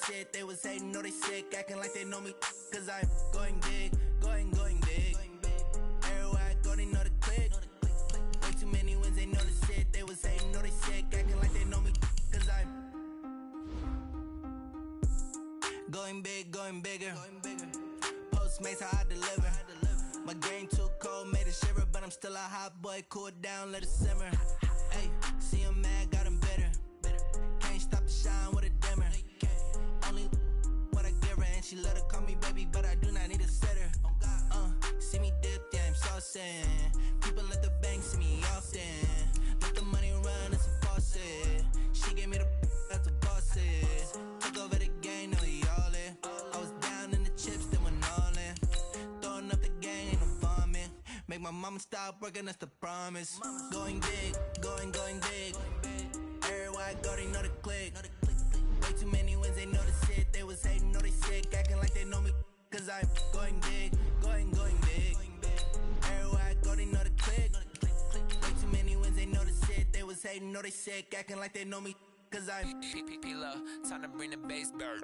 shit. They was hating, know they sick, acting like they know me. Cause I'm going big, going big. Everywhere I go, they know the click. Way too many wins, they know the shit. They was hating, know they sick, acting like they know me. Cause I'm going big, going bigger. Postmates, how I deliver. My game too cold, made it shiver. But I'm still a hot boy, cool it down, let it simmer. Hey, see him mad, got him bitter. Can't stop the shine with a dimmer. Only what I give her, and she let her call me baby, but I do not need a sitter. See me dip, yeah, I'm saucing. People at the bank see me often. Let the money run, it's a faucet. She gave me the that's the bosses. Took over the game, now we all in. I was down in the chips, then went all in. Throwing up the gang, ain't no vomit. Make my mama stop working, that's the promise. Going big, going big. Everywhere I go, they know the click. Way too many wins, they know the shit. They was hating, know they sick, acting like they know me. Cause I'm going big, going big. Everywhere I go, they know the click. Way too many wins, they know the shit. They was hating, know they sick, acting like they know me. Cause I'm P-P-P-Love, time to bring the bass bird.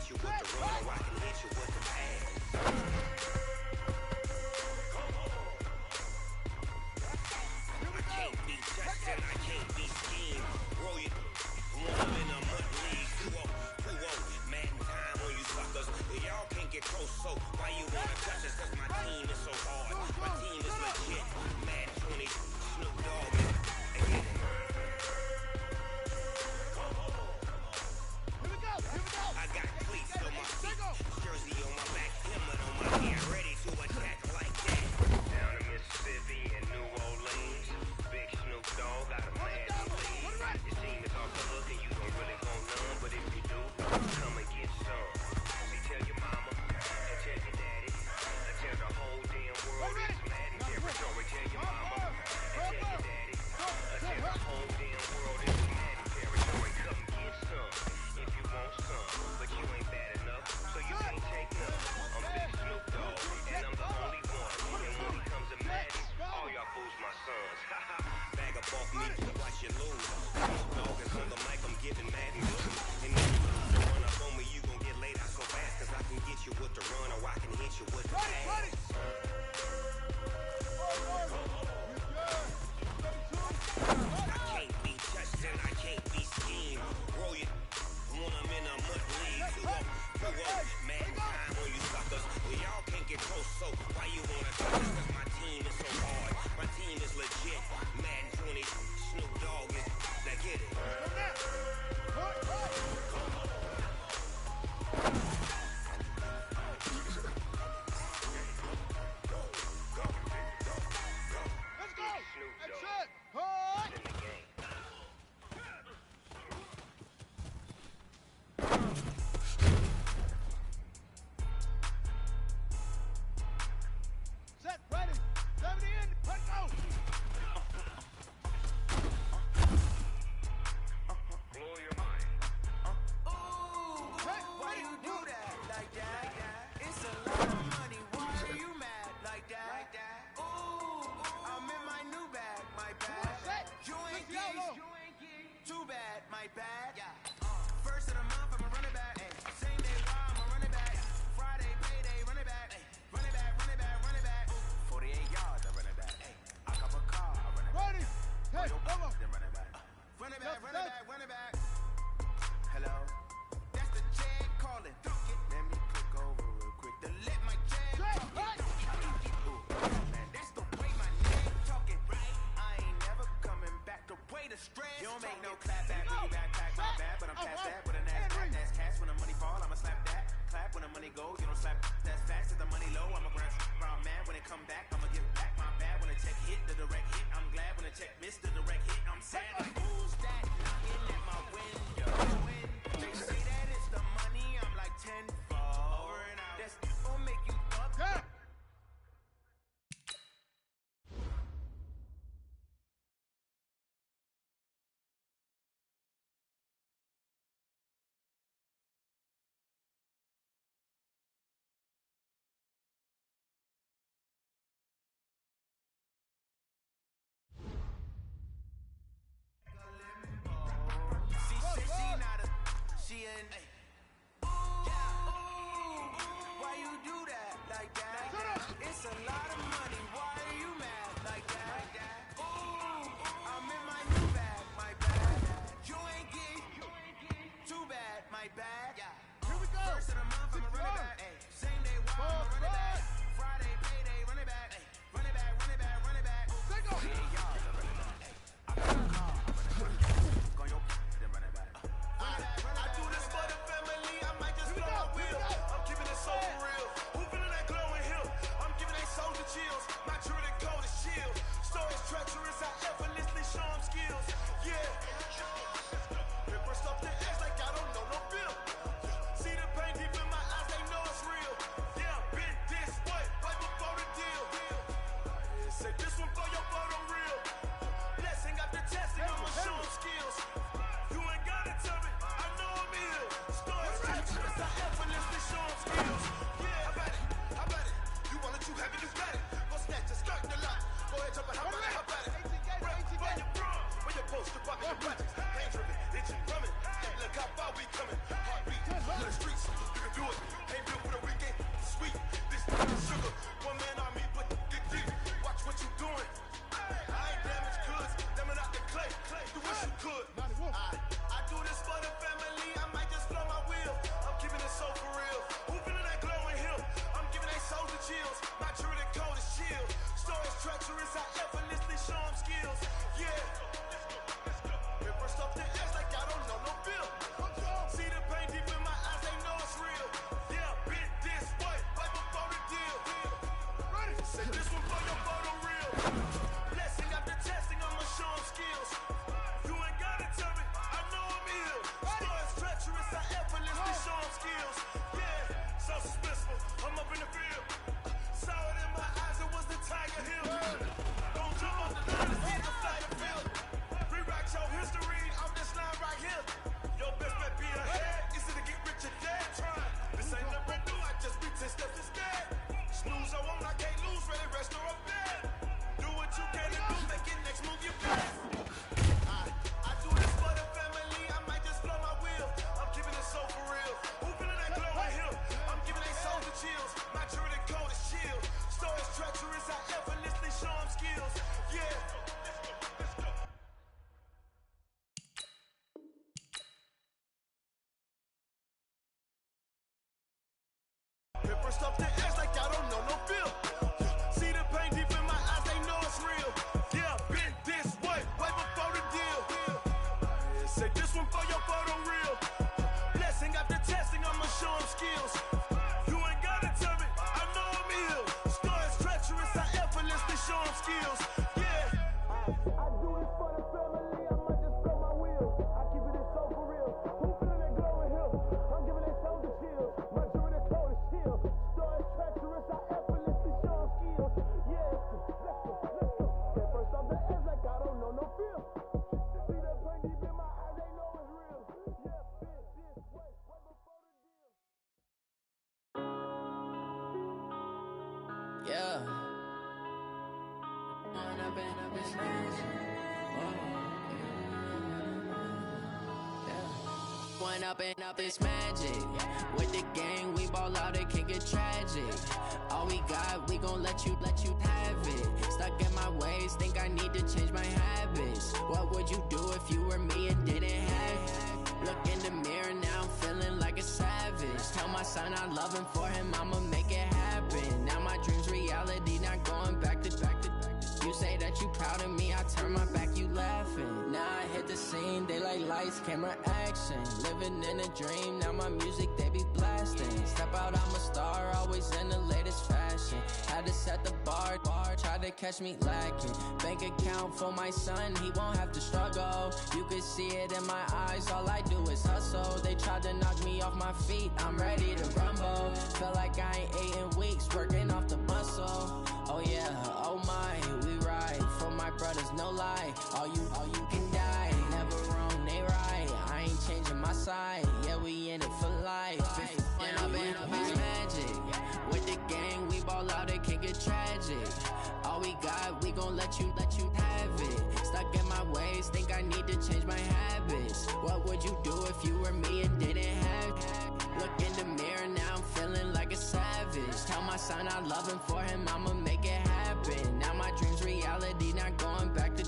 you with the run, or I can hit you with the pass. so why you wanna touch us? Cause my team is so hard. My team is legit. Mad 20, Snoop Dogg. I got cleats on my feet, jersey on my back, helmet on my head, ready to attack like that. Down in Mississippi and New Orleans, big Snoop Dogg got a mad sleeve. Your team is off the hook and you don't really want none, but if you do, come and get some. See, tell your mama and tell your daddy, and tell the whole damn world it's mad in territory. Tell your mama and tell your daddy, and tell the whole damn world it's mad in territory. Come and get some. If you want some, but you ain't bad enough, so you can't take none. I'm Big Snoop Dogg, and I'm the only one. And when it comes to Madden, all y'all fools my sons. Haha, bag of bulk meat to watch you lose. Snoop Dogg is on the mic, I'm giving Madden blues. And if you run up on me, you gon' get laid out so fast, cause I can get you with the run, or I can hit you with the pass. I can't be touched and I can't be schemed. Roll you when I'm in a mud league. 2-0, mad time on you suckers. Well, y'all can't get close, so why you wanna touch us? Cause my team is so hard. My team is legit. Madden 20, Snoop Dogg is. Now get it. off the edge like I don't know no feel. See the pain deep in my eyes, they know it's real. Yeah, been this way before the deal. Say this one for your photo reel. Blessing after testing, I'ma show them skills. You ain't gotta tell me, I know I'm ill. Stories treacherous, I effortlessly show them skills. Yeah. I do this for the family, I might just throw my wheel. I keep it so for real. Who feeling that glow in here? I'm giving their toes the chills. My jewelry the coldest chill. Stories treacherous, I effortlessly show them skills. Yeah, let's go. Get first off the edge like I don't know no feel. See the pain deep in my eyes, they know it's real. Yeah, been this way before the deal. Yeah. When I've been up this magic. When up this magic. With the gang, we ball out, it can get tragic. All we got, we gon' let you have it. Stuck in my ways, think I need to change my habits. What would you do if you were me and didn't have it? Look in the mirror, now I'm feeling like a savage. Tell my son I love him, for him I'ma make it happen. Now my dream's reality, not going back to. You say that you proud of me, I turn my back, you laughing. Now I hit the scene, daylight lights, camera action. Living in a dream, now my music, they be blasting. Step out, I'm a star, always in the latest fashion. Had to set the bar, try to catch me lacking. Bank account for my son, he won't have to struggle. You can see it in my eyes, all I do is hustle. They tried to knock me off my feet, I'm ready to rumble. Feel like I ain't ate in weeks, working off the muscle. Oh yeah, oh my, we ride for my brothers, no lie. All you can die, never wrong, they right. I ain't changing my side, yeah, we in it for life. When I've been up this magic. With the gang, we ball out, it can get tragic. All we got, we gon' let you have it. Stuck in my ways, think I need to change my habits. What would you do if you were me and didn't have it? Look in the mirror, now I'm feeling like a savage. Tell my son I love him, for him I'ma make it happen. Now my dream's reality, not going back to.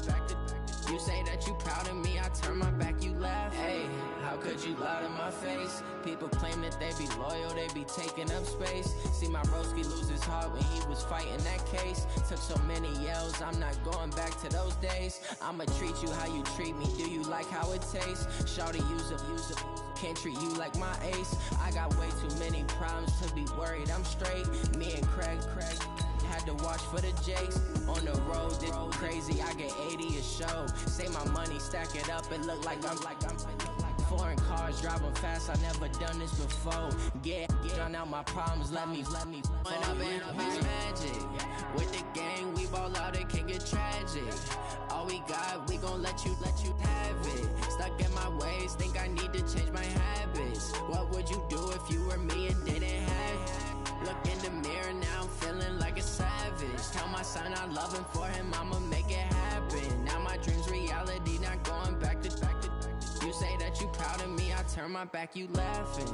You say that you proud of me, I turn my back, you laugh. Hey, how could you lie to my face? People claim that they be loyal, they be taking up space. See my broski lose his heart when he was fighting that case. Took so many yells, I'm not going back to those days. I'ma treat you how you treat me, do you like how it tastes? Shawty, use up, can't treat you like my ace. I got way too many problems to be worried, I'm straight. Me and Craig had to watch for the Jakes. On the road, this crazy, I get 80 a show. Say my money, stack it up, it look like I'm foreign cars, driving fast, I never done this before. Get drown out my problems, let me. When I've been up this magic. With the gang, we ball out, it can get tragic. All we got, we gon' let you have it. Stuck in my ways, think I need to change my habits. What would you do if you were me and didn't have it? Look in the mirror, now I'm feeling like a savage. Tell my son I love him, for him I'ma make it happen. Now my dream's reality, not going back to. You say that you proud of me, I turn my back, you laughing.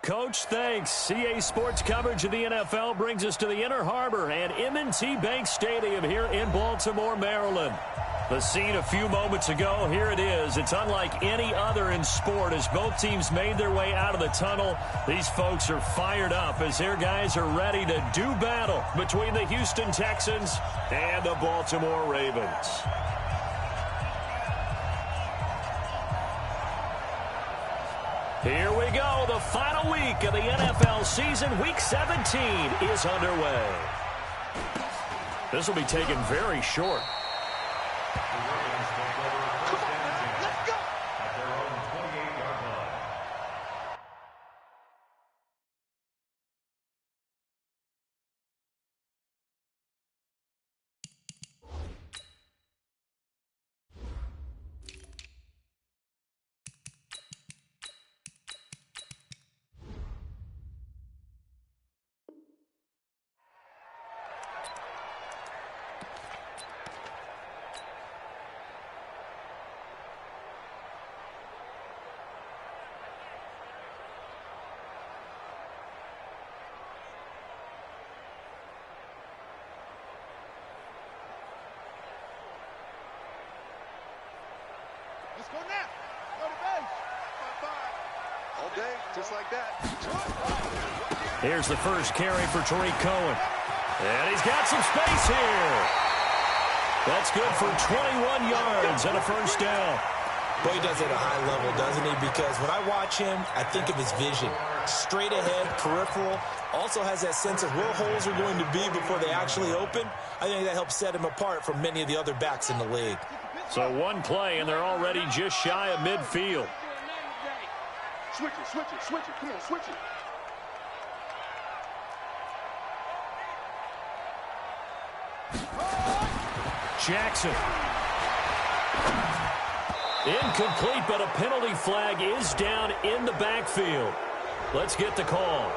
Coach, thanks. CA Sports coverage of the NFL brings us to the Inner Harbor and M&T Bank Stadium here in Baltimore, Maryland. The scene a few moments ago, here it is. It's unlike any other in sport as both teams made their way out of the tunnel. These folks are fired up as their guys are ready to do battle between the Houston Texans and the Baltimore Ravens. Here we go. The final week of the NFL season. Week 17 is underway. This will be taken very short. Let's go now. Go to base. All day, just like that. Here's the first carry for Tariq Cohen. And he's got some space here. That's good for 21 yards and a first down. Boy, he does it at a high level, doesn't he? Because when I watch him, I think of his vision. Straight ahead, peripheral. Also has that sense of where holes are going to be before they actually open. I think that helps set him apart from many of the other backs in the league. So one play, and they're already just shy of midfield. Switch it, switch it, switch it. Come on, switch it. Jackson. Incomplete, but a penalty flag is down in the backfield. Let's get the call.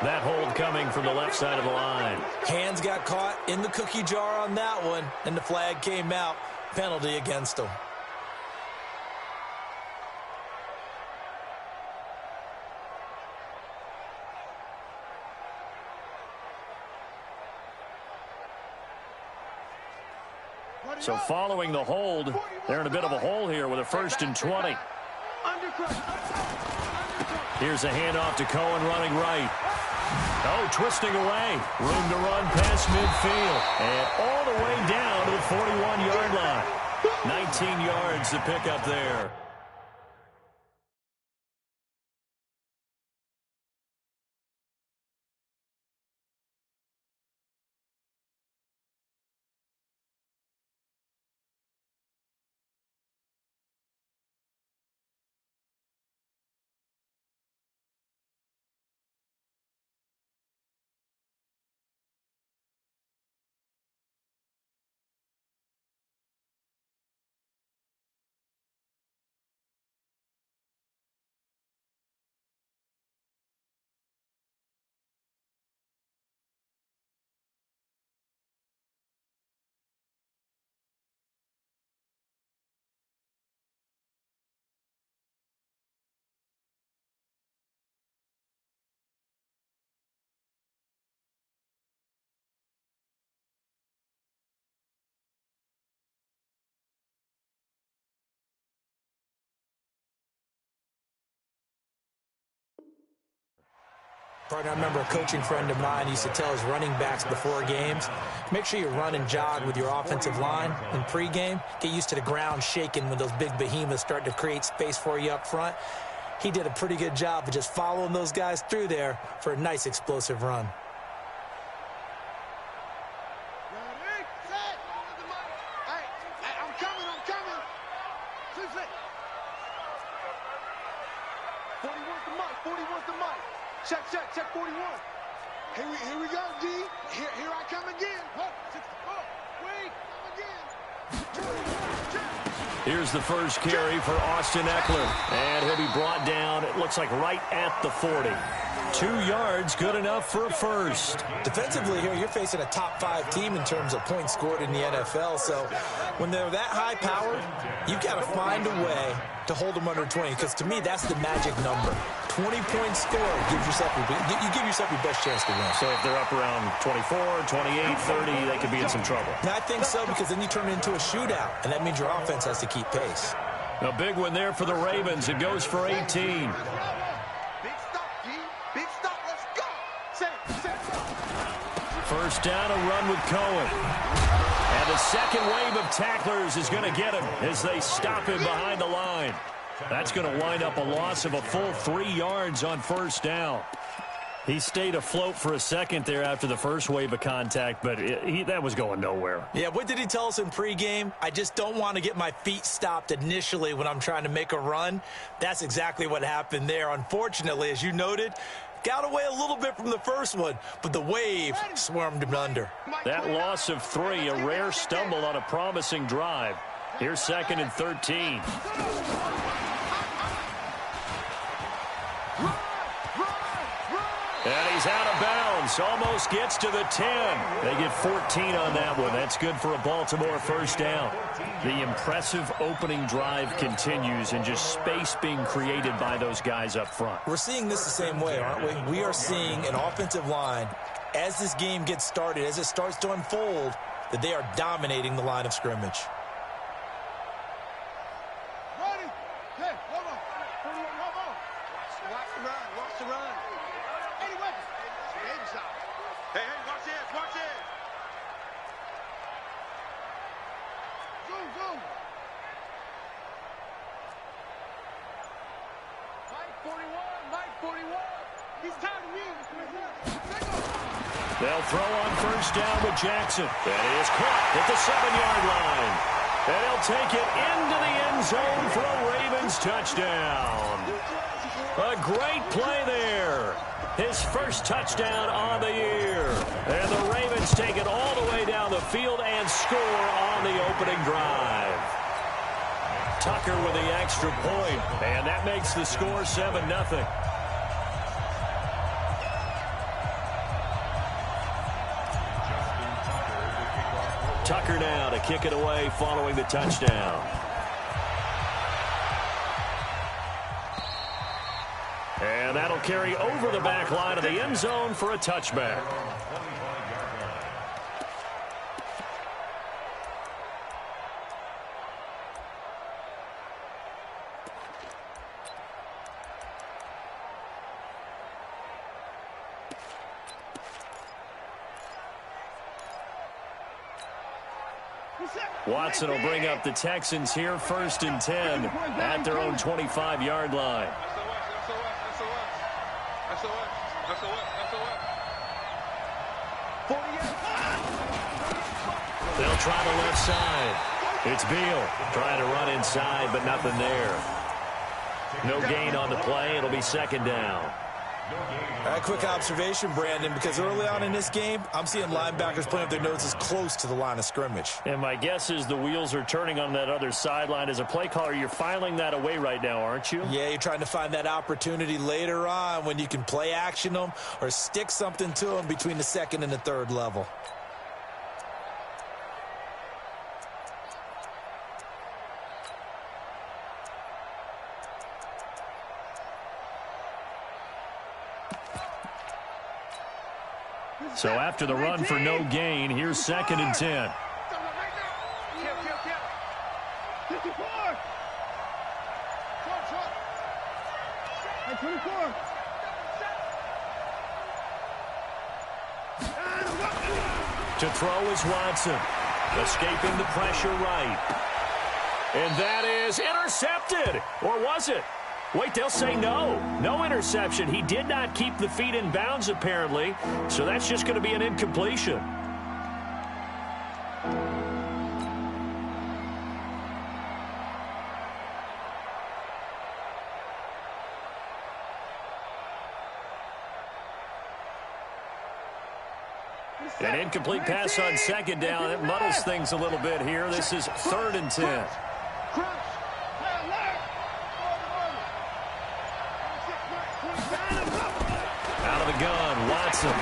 That hold coming from the left side of the line. Hands got caught in the cookie jar on that one, and the flag came out. Penalty against him. So following the hold, they're in a bit of a hole here with a 1st and 20. Here's a handoff to Cohen running right. Oh, twisting away. Room to run past midfield. And all the way down to the 41-yard line. 19 yards to pick up there. Partner, I remember a coaching friend of mine used to tell his running backs before games, make sure you run and jog with your offensive line in pregame. Get used to the ground shaking when those big behemoths start to create space for you up front. He did a pretty good job of just following those guys through there for a nice explosive run. Check 41. Here we go, D. Here I come again. Here's the first carry for Austin Eckler. And he'll be brought down, it looks like right at the 40. 2 yards, good enough for a first. Defensively here, you're facing a top 5 team in terms of points scored in the NFL. So when they're that high powered, you've got to find a way to hold them under 20. Because to me, that's the magic number. 20-point score, you give yourself your best chance to win. So if they're up around 24, 28, 30, they could be in some trouble. And I think so, because then you turn it into a shootout, and that means your offense has to keep pace. A big one there for the Ravens. It goes for 18. Big stop, G. Big stop. Let's go. First down, a run with Cohen. And the second wave of tacklers is going to get him as they stop him behind the line. That's going to wind up a loss of a full 3 yards on first down. He stayed afloat for a second there after the first wave of contact, but that was going nowhere. Yeah, what did he tell us in pregame? I just don't want to get my feet stopped initially when I'm trying to make a run. That's exactly what happened there. Unfortunately, as you noted, got away a little bit from the first one, but the wave swarmed him under. That loss of 3, a rare stumble on a promising drive. Here's 2nd and 13. And he's out of bounds. Almost gets to the 10. They get 14 on that one. That's good for a Baltimore first down. The impressive opening drive continues, and just space being created by those guys up front. We're seeing this the same way, aren't we? We are seeing an offensive line, as this game gets started, as it starts to unfold, that they are dominating the line of scrimmage. Ready? Hey, hold on. Watch the run. Watch the run. Anyway, hey, watch this. Watch this. Zoom. Mike 41. He's tired of me. They'll throw on first down with Jackson. That is caught at the 7-yard line. And he'll take it into the end zone for a Ravens touchdown. A great play there. His first touchdown on the year. And the Ravens take it all the way down the field and score on the opening drive. Tucker with the extra point, and that makes the score 7-0. Tucker now to kick it away following the touchdown. And that'll carry over the back line of the end zone for a touchback. Watson will bring up the Texans here, 1st and 10 at their own 25-yard line. They'll try the left side. It's Beal trying to run inside, but nothing there. No gain on the play. It'll be 2nd down. A quick observation, Brandon, because early on in this game, I'm seeing linebackers putting up their noses close to the line of scrimmage. And my guess is the wheels are turning on that other sideline. As a play caller, you're filing that away right now, aren't you? Yeah, you're trying to find that opportunity later on when you can play action them or stick something to them between the 2nd and the 3rd level. So after the run for no gain, here's 2nd and 10. To throw is Watson, escaping the pressure right. And that is intercepted. Or was it? Wait, they'll say no. No interception. He did not keep the feet in bounds, apparently. So that's just going to be an incompletion. An incomplete pass on 2nd down. It muddles things a little bit here. This is 3rd and 10. Out of the gun, Watson.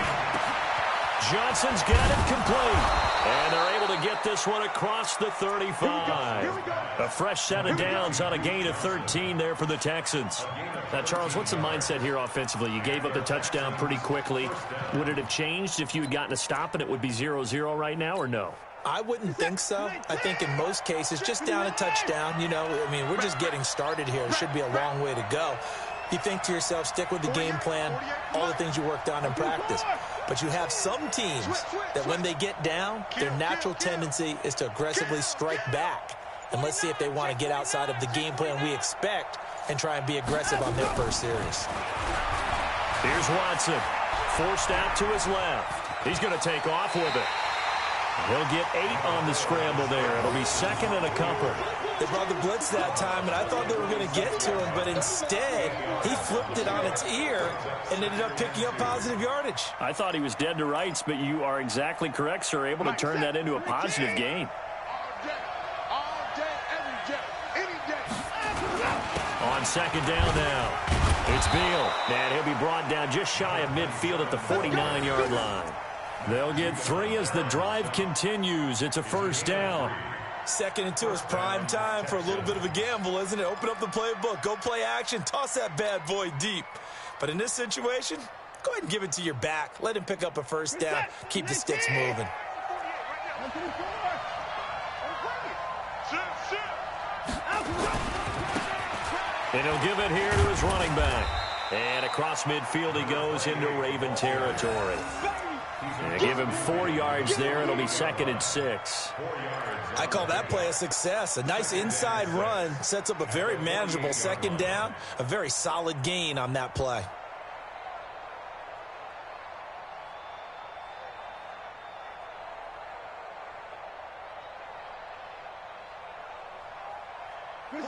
Johnson's got it complete. And they're able to get this one across the 35. A fresh set of downs on a gain of 13 there for the Texans. Now, Charles, what's the mindset here offensively? You gave up the touchdown pretty quickly. Would it have changed if you had gotten a stop and it would be 0-0 right now, or no? I wouldn't think so. I think in most cases, just down a touchdown, you know, I mean, we're just getting started here. It should be a long way to go. You think to yourself, stick with the game plan, all the things you worked on in practice. But you have some teams that when they get down, their natural tendency is to aggressively strike back. And let's see if they want to get outside of the game plan we expect and try and be aggressive on their first series. Here's Watson, forced out to his left. He's going to take off with it. He'll get 8 on the scramble there. It'll be second and a couple. They brought the blitz that time, and I thought they were going to get to him, but instead, he flipped it on its ear and ended up picking up positive yardage. I thought he was dead to rights, but you are exactly correct, sir. Able to turn that into a positive gain. All day, every day, any day. On second down now, it's Beal. And he'll be brought down just shy of midfield at the 49-yard line. They'll get 3 as the drive continues. It's a first down. 2nd and 2 is prime time for a little bit of a gamble, isn't it? Open up the playbook, go play action, toss that bad boy deep. But in this situation, go ahead and give it to your back. Let him pick up a first down. Keep the sticks moving. And he'll give it here to his running back. And across midfield he goes into Raven territory. And give him 4 yards there. It'll be 2nd and 6. I call that play a success. A nice inside run sets up a very manageable second down. A very solid gain on that play.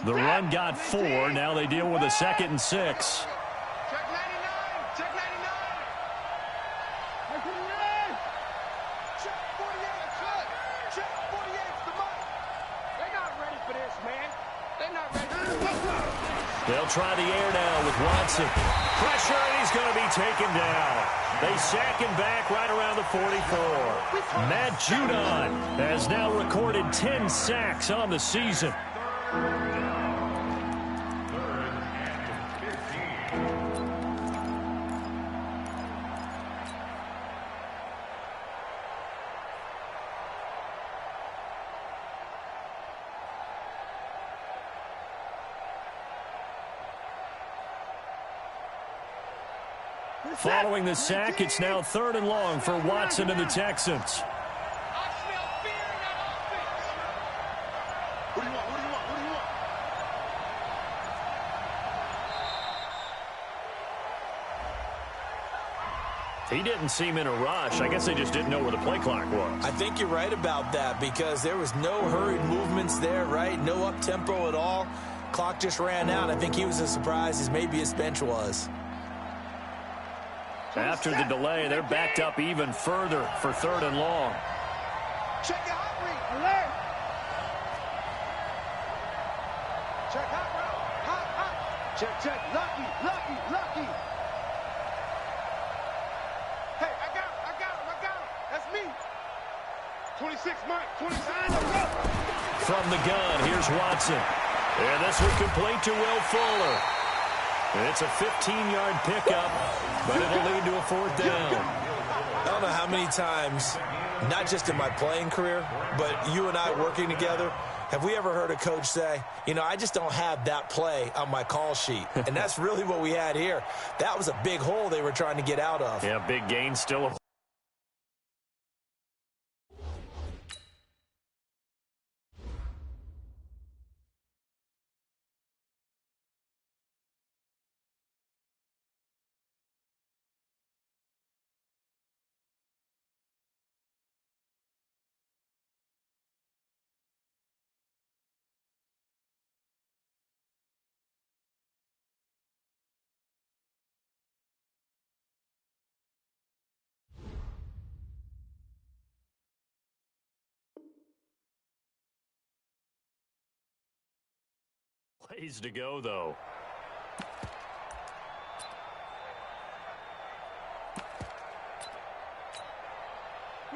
The run got 4. Now they deal with a 2nd and 6. They'll try the air now with Watson. Pressure, and he's going to be taken down. They sack him back right around the 44. Matt Judon has now recorded 10 sacks on the season. Following the sack, it's now 3rd and long for Watson and the Texans. He didn't seem in a rush. I guess they just didn't know where the play clock was. I think you're right about that because there was no hurried movements there, right? No up-tempo at all. Clock just ran out. I think he was as surprised as maybe his bench was. After the delay, they're backed up even further for 3rd and long. Check your hot read. Alert. Check hot route. Hot. Check. Lucky. Hey, I got him. That's me. 26, Mike. 29, go. From the gun, here's Watson. And this will complete to Will Fuller. It's a 15-yard pickup, but it'll lead to a 4th down. I don't know how many times, not just in my playing career, but you and I working together, have we ever heard a coach say, you know, I just don't have that play on my call sheet. And that's really what we had here. That was a big hole they were trying to get out of. Yeah, big gain still. Plays to go, though.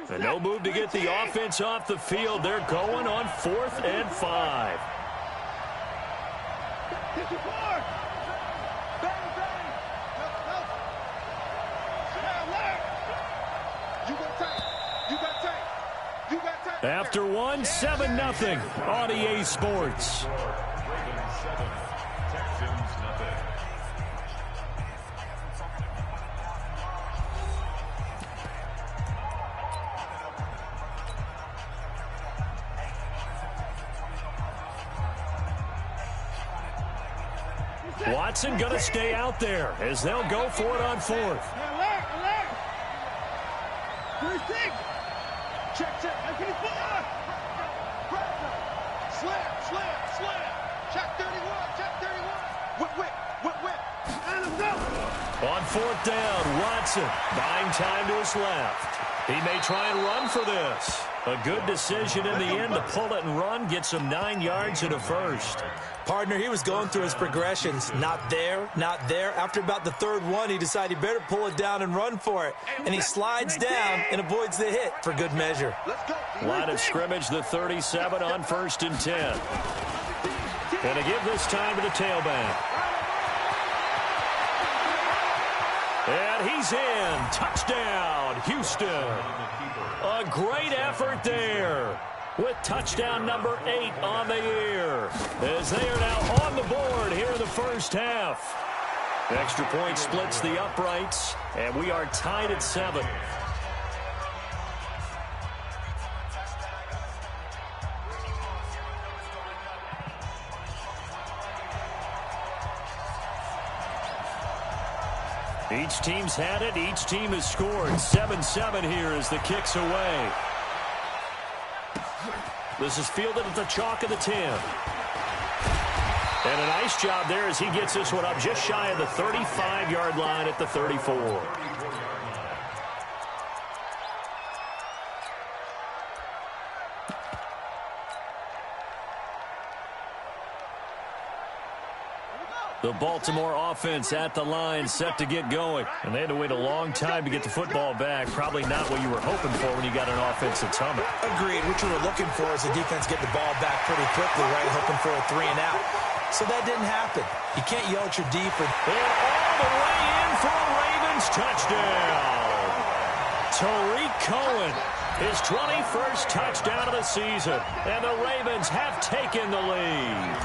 And no move to get the offense off the field. They're going on 4th and 5. After one, 7-0 on EA Sports. Watson going to stay out there as they'll go for it on 4th. Check. Slam. Check 31. Whip. And it's up. On 4th down, Watson buying time to his left. He may try and run for this. A good decision in the end to pull it and run, get some 9 yards and a first. Partner, he was going through his progressions. Not there. After about the 3rd one, he decided he better pull it down and run for it. And he slides down and avoids the hit for good measure. Line of scrimmage, the 37 on 1st and 10. And to give this time to the tailback. And he's in. Touchdown, Houston. A great effort there, with touchdown number 8 on the year, as they are now on the board here in the first half. Extra point splits the uprights, and we are tied at 7. Each team's had it. Each team has scored. 7-7 here as the kick's away. This is fielded at the chalk of the 10. And a nice job there as he gets this one up just shy of the 35-yard line at the 34. The Baltimore offense at the line, set to get going. And they had to wait a long time to get the football back. Probably not what you were hoping for when you got an offense that's humming. Agreed. What you were looking for is the defense get the ball back pretty quickly, right? Hoping for a 3 and out. So that didn't happen. You can't yell at your deep. And all the way in for a Ravens touchdown. Tariq Cohen, his 21st touchdown of the season. And the Ravens have taken the lead.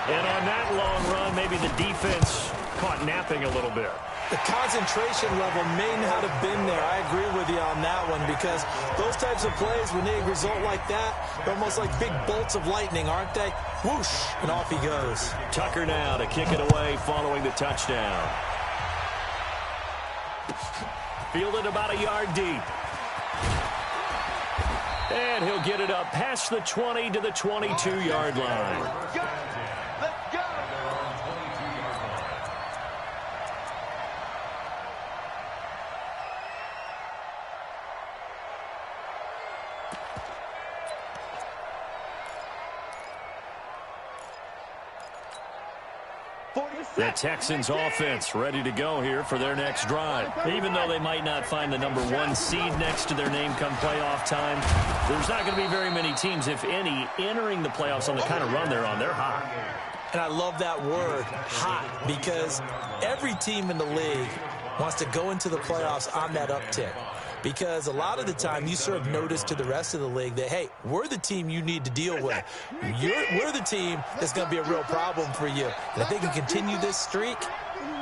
And on that long run, maybe the defense caught napping a little bit. The concentration level may not have been there. I agree with you on that one, because those types of plays, when they result like that, they're almost like big bolts of lightning, aren't they? Whoosh, and off he goes. Tucker now to kick it away following the touchdown. Fielded about a yard deep. And he'll get it up past the 20 to the 22-yard line. The Texans offense ready to go here for their next drive. Even though they might not find the number 1 seed next to their name come playoff time, there's not going to be very many teams, if any, entering the playoffs on the kind of run they're on. They're hot. And I love that word, hot, because every team in the league wants to go into the playoffs on that uptick. Because a lot of the time you serve notice to the rest of the league that, hey, we're the team you need to deal with. We're the team that's going to be a real problem for you. And if they can continue this streak,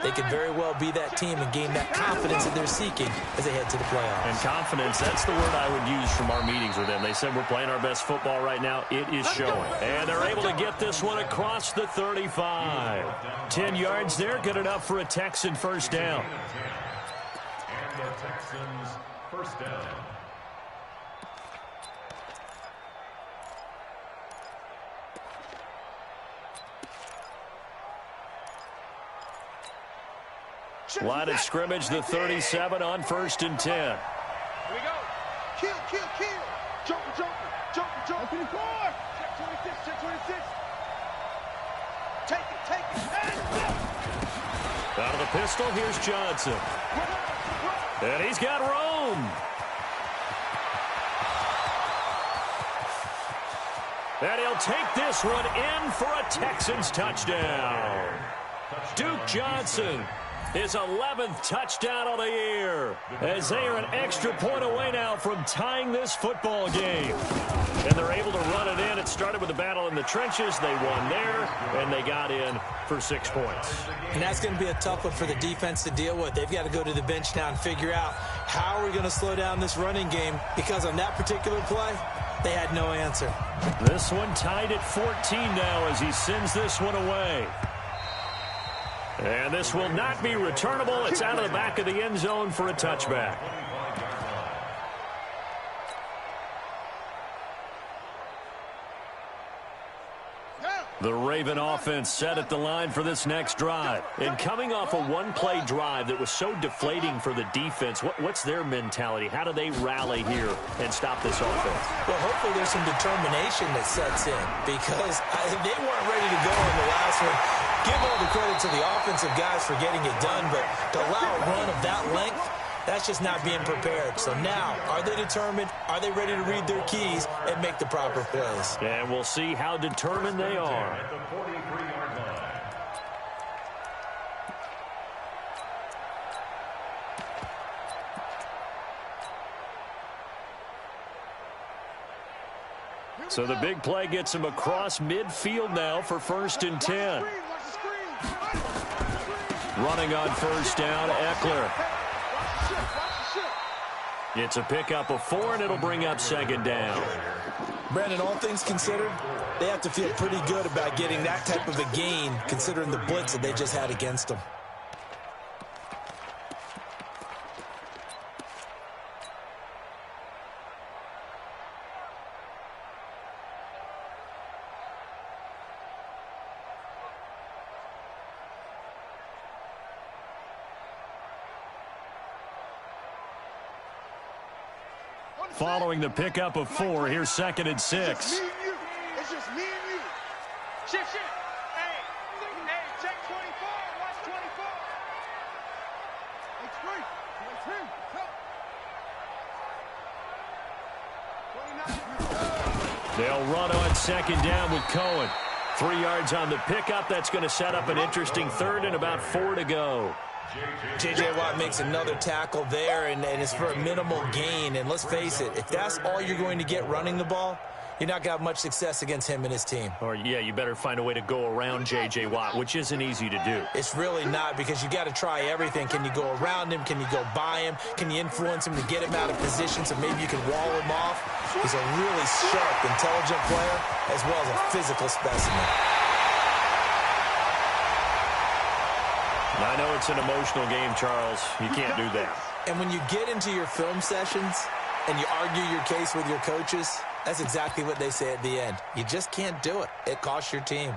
they could very well be that team and gain that confidence that they're seeking as they head to the playoffs. And confidence, that's the word I would use from our meetings with them. They said we're playing our best football right now. It is showing. And they're able to get this one across the 35. 10 yards there, good enough for a Texan first down. And the Texans first down. Line of scrimmage, the 37 on 1st and 10. Here we go. Kill. Jumper. Check 26. Take it. Out of the pistol, here's Johnson. And he's got room. And he'll take this one in for a Texans touchdown. Duke Johnson, his 11th touchdown of the year, as they are an extra point away now from tying this football game. And they're able to run it in. It started with a battle in the trenches. They won there, and they got in for 6 points. And that's going to be a tough one for the defense to deal with. They've got to go to the bench now and figure out how are we going to slow down this running game, because on that particular play, they had no answer. This one tied at 14 now as he sends this one away. And this will not be returnable. It's out of the back of the end zone for a touchback. The Raven offense set at the line for this next drive. And coming off a one-play drive that was so deflating for the defense, what's their mentality? How do they rally here and stop this offense? Well, hopefully there's some determination that sets in, because they weren't ready to go in the last one. Give all the credit to the offensive guys for getting it done, but to allow a run of that length, that's just not being prepared. So now, are they determined? Are they ready to read their keys and make the proper plays? And we'll see how determined they are. At the 43-yard line. So the big play gets him across midfield now for 1st and 10. Running on 1st down, Eckler. It's a pickup of 4, and it'll bring up 2nd down. Brandon, all things considered, they have to feel pretty good about getting that type of a gain, considering the blitz that they just had against them. Following the pickup of 4, here's 2nd and 6. It's just me and you. Shift. Hey, check 24. Watch 24. It's free. It's free. They'll run on 2nd down with Cohen. 3 yards on the pickup. That's going to set up an interesting 3rd and about 4 to go. J.J. Watt makes another tackle there, and it's for a minimal gain. And let's face it, if that's all you're going to get running the ball, you're not going to have much success against him and his team. Or, yeah, you better find a way to go around J.J. Watt, which isn't easy to do. It's really not, because you got to try everything. Can you go around him? Can you go by him? Can you influence him to get him out of position so maybe you can wall him off? He's a really sharp, intelligent player, as well as a physical specimen. I know it's an emotional game, Charles. You can't do that. And when you get into your film sessions and you argue your case with your coaches, that's exactly what they say at the end. You just can't do it. It costs your team.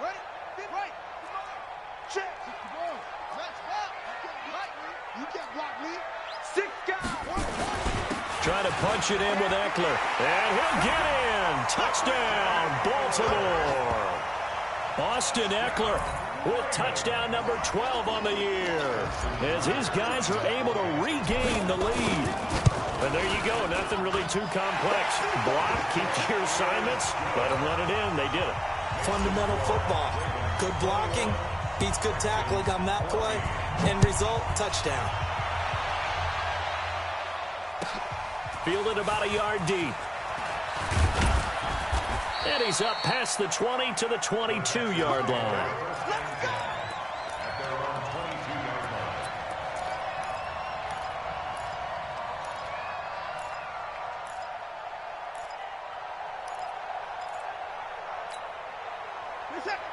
Right. Check. You can't block me. 6 guys. Trying to punch it in with Eckler. And he'll get in. Touchdown, Baltimore. Austin Eckler with touchdown number 12 on the year, as his guys are able to regain the lead. And there you go. Nothing really too complex. Block, keep your assignments, let them run it in. They did it. Fundamental football. Good blocking beats good tackling on that play. End result, touchdown. Fielded about a yard deep. And he's up past the 20 to the 22-yard line.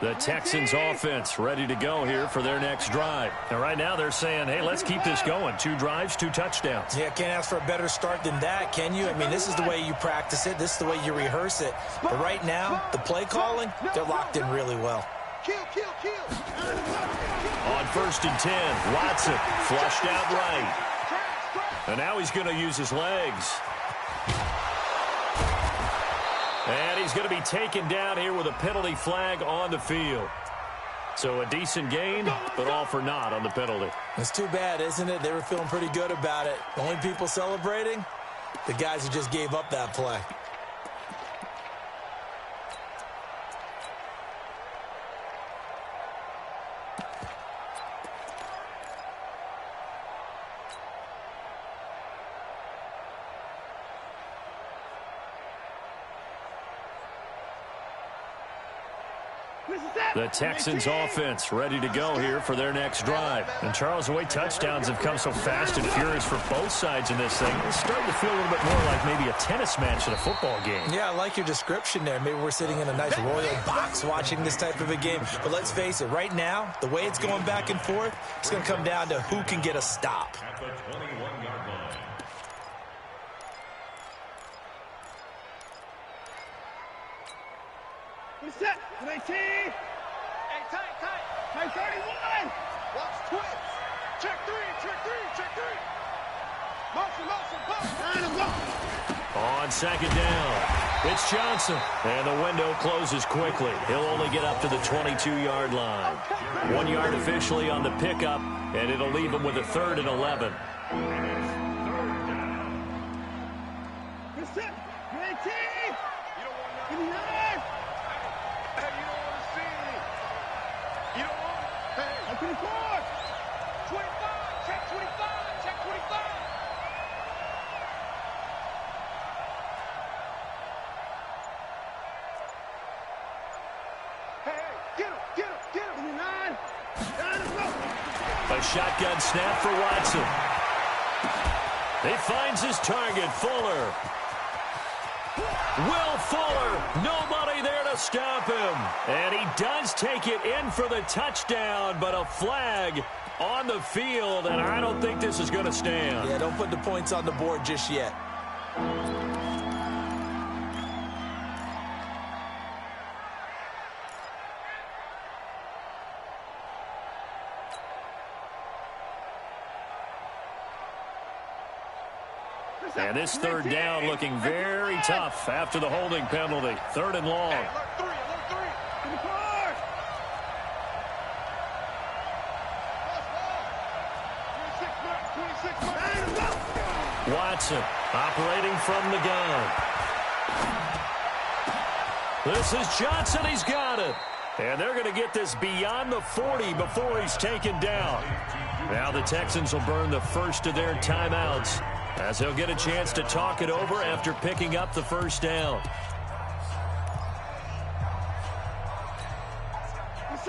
The Texans offense ready to go here for their next drive. And right now they're saying, hey, let's keep this going. 2 drives, 2 touchdowns. Yeah, can't ask for a better start than that, can you? I mean, this is the way you practice it. This is the way you rehearse it. But right now, the play calling, they're locked in really well. On 1st and 10, Watson flushed out right. And now he's going to use his legs. And he's going to be taken down here with a penalty flag on the field. So a decent gain, but all for naught on the penalty. It's too bad, isn't it? They were feeling pretty good about it. The only people celebrating, the guys who just gave up that play. The Texans offense ready to go here for their next drive. And Charles, the way touchdowns have come so fast and furious for both sides in this thing, it's starting to feel a little bit more like maybe a tennis match in a football game. Yeah, I like your description there. Maybe we're sitting in a nice royal box watching this type of a game. But let's face it, right now, the way it's going back and forth, it's going to come down to who can get a stop. At the 21-yard line. Reset. 19. Hey, tight. 31. Watch twist. Check three. Motion. On second down, it's Johnson. And the window closes quickly. He'll only get up to the 22-yard line. 1 yard officially on the pickup, and it'll leave him with a 3rd and 11. Reset. 19. You don't want nothing. 59. Hey, you don't want to see me. You don't want. Hey. 24. 25. Check 25. Check 25. Get him. 59. A shotgun snap for Watson. He finds his target, Fuller. Will Fuller, nobody there to stop him. And he does take it in for the touchdown, but a flag on the field, and I don't think this is going to stand. Yeah, don't put the points on the board just yet. And this 3rd down looking very tough after the holding penalty. 3rd and long. Alert three. Watson operating from the gun. This is Johnson. He's got it. And they're going to get this beyond the 40 before he's taken down. Now the Texans will burn the first of their timeouts, as he'll get a chance to talk it over after picking up the 1st down.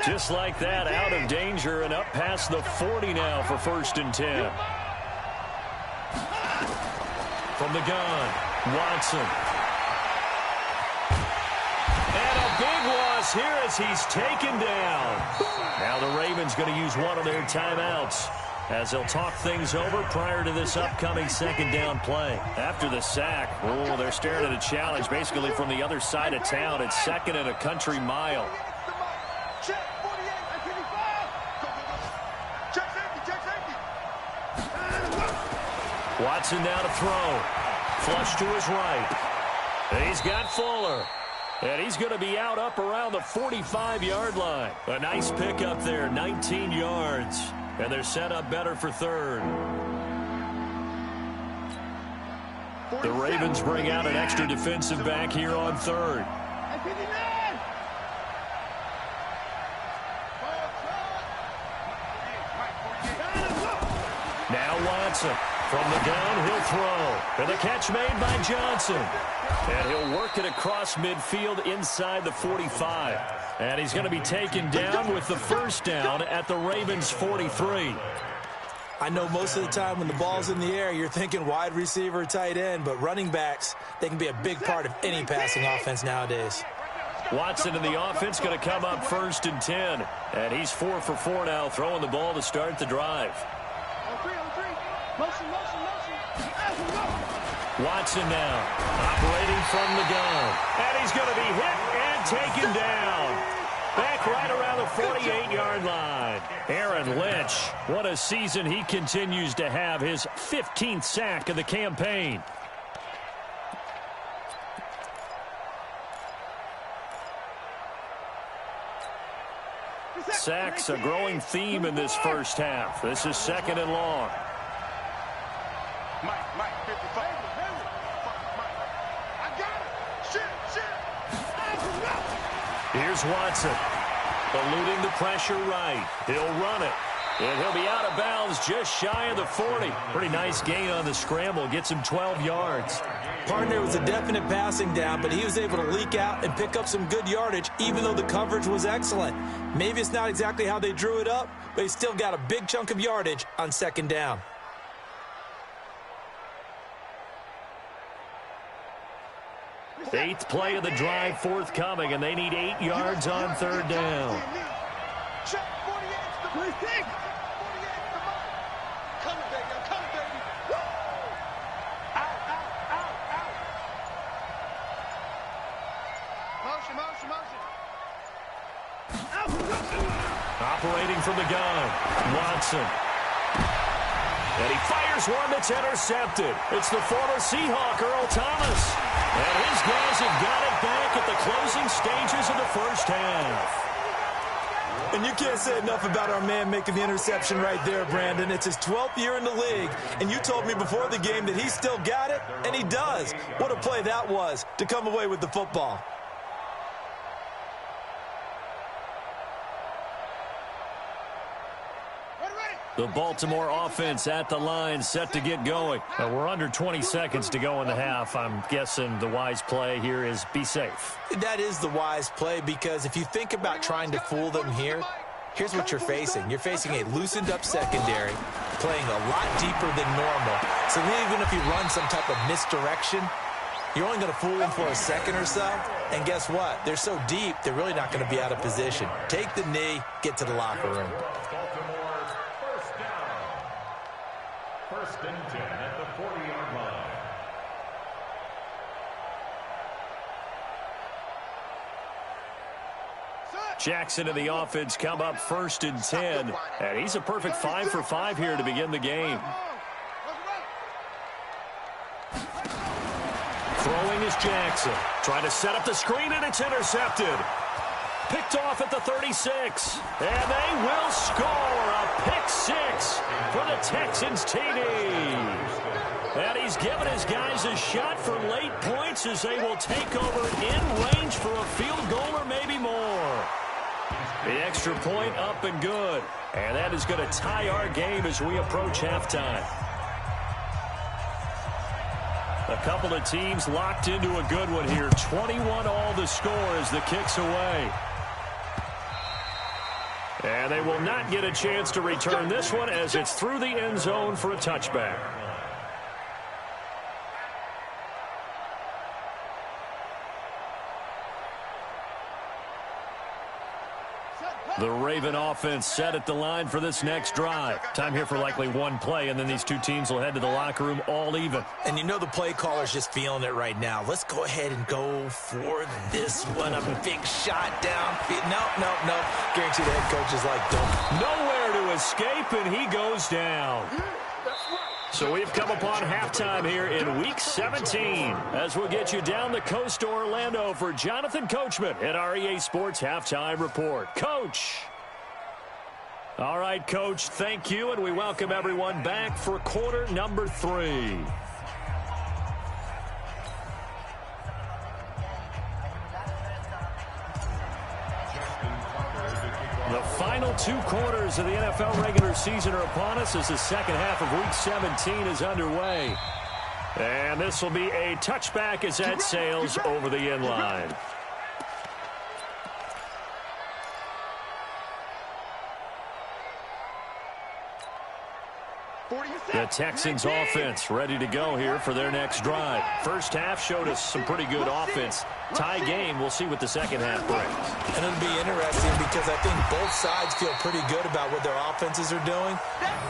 Just like that, out of danger and up past the 40 now for 1st and 10. From the gun, Watson. And a big loss here as he's taken down. Now the Ravens going to use one of their timeouts, as they'll talk things over prior to this upcoming 2nd down play. After the sack, they're staring at a challenge basically from the other side of town. It's 2nd and a country mile. Check 48. Check safety. Watson now to throw. Flush to his right. And he's got Fuller. And he's going to be out up around the 45-yard line. A nice pick up there, 19 yards. And they're set up better for 3rd. The Ravens bring out an extra defensive back here on 3rd. Now Watson. From the gun, he'll throw. And the catch made by Johnson. And he'll work it across midfield inside the 45. And he's going to be taken down with the 1st down at the Ravens' 43. I know most of the time when the ball's in the air, you're thinking wide receiver, tight end, but running backs, they can be a big part of any passing offense nowadays. Watson in the offense going to come up 1st and 10. And he's 4 for 4 now, throwing the ball to start the drive. Motion. Watson now, operating from the gun. And he's going to be hit and taken down. Back right around the 48-yard line. Aaron Lynch, what a season he continues to have. His 15th sack of the campaign. Sacks, a growing theme in this first half. This is 2nd and long. Mike, 55. I got it. Here's Watson. Eluding the pressure right. He'll run it. And he'll be out of bounds just shy of the 40. Pretty nice gain on the scramble. Gets him 12 yards. Partner, was a definite passing down, but he was able to leak out and pick up some good yardage, even though the coverage was excellent. Maybe it's not exactly how they drew it up, but he still got a big chunk of yardage on 2nd down. Eighth play of the drive forthcoming, and they need 8 yards on 3rd down. Check 48's the money. 48's the money. Coming, baby. I'm coming, baby. Woo! Out. Motion. Operating from the gun, Watson. And he fires one that's intercepted. It's the former Seahawk, Earl Thomas. And his guys have got it back at the closing stages of the first half. And you can't say enough about our man making the interception right there, Brandon. It's his 12th year in the league, and you told me before the game that he still got it, and he does. What a play that was to come away with the football. The Baltimore offense at the line, set to get going. We're under 20 seconds to go in the half. I'm guessing the wise play here is be safe. That is the wise play, because if you think about trying to fool them here, here's what you're facing. You're facing a loosened up secondary, playing a lot deeper than normal. So even if you run some type of misdirection, you're only going to fool them for a second or so. And guess what? They're so deep, they're really not going to be out of position. Take the knee, get to the locker room. First and 10 at the 40-yard line. Jackson and the offense come up 1st and 10. And he's a perfect 5 for 5 here to begin the game. Throwing is Jackson. Trying to set up the screen, and it's intercepted. Picked off at the 36. And they will score a pick 6 for the Texans TD. And he's given his guys a shot for late points as they will take over in range for a field goal or maybe more. The extra point up and good. And that is going to tie our game as we approach halftime. A couple of teams locked into a good one here. 21 all the score as the kick's away. And they will not get a chance to return this one as it's through the end zone for a touchback. The Raven offense set at the line for this next drive. Time here for likely one play, and then these two teams will head to the locker room all even. And you know the play caller's just feeling it right now. Let's go ahead and go for this one. A big shot downfield. No. Guarantee the head coach is like, don't. Nowhere to escape, and he goes down. So we've come upon halftime here in Week 17 as we'll get you down the coast to Orlando for Jonathan Coachman at our EA Sports Halftime Report. Coach. All right, Coach, thank you, and we welcome everyone back for quarter number 3. The final 2 quarters of the NFL regular season are upon us as the second half of Week 17 is underway. And this will be a touchback as that sails over the end line. The Texans offense ready to go here for their next drive. First half showed us some pretty good offense. Tie game, we'll see what the second half brings. And it'll be interesting because I think both sides feel pretty good about what their offenses are doing.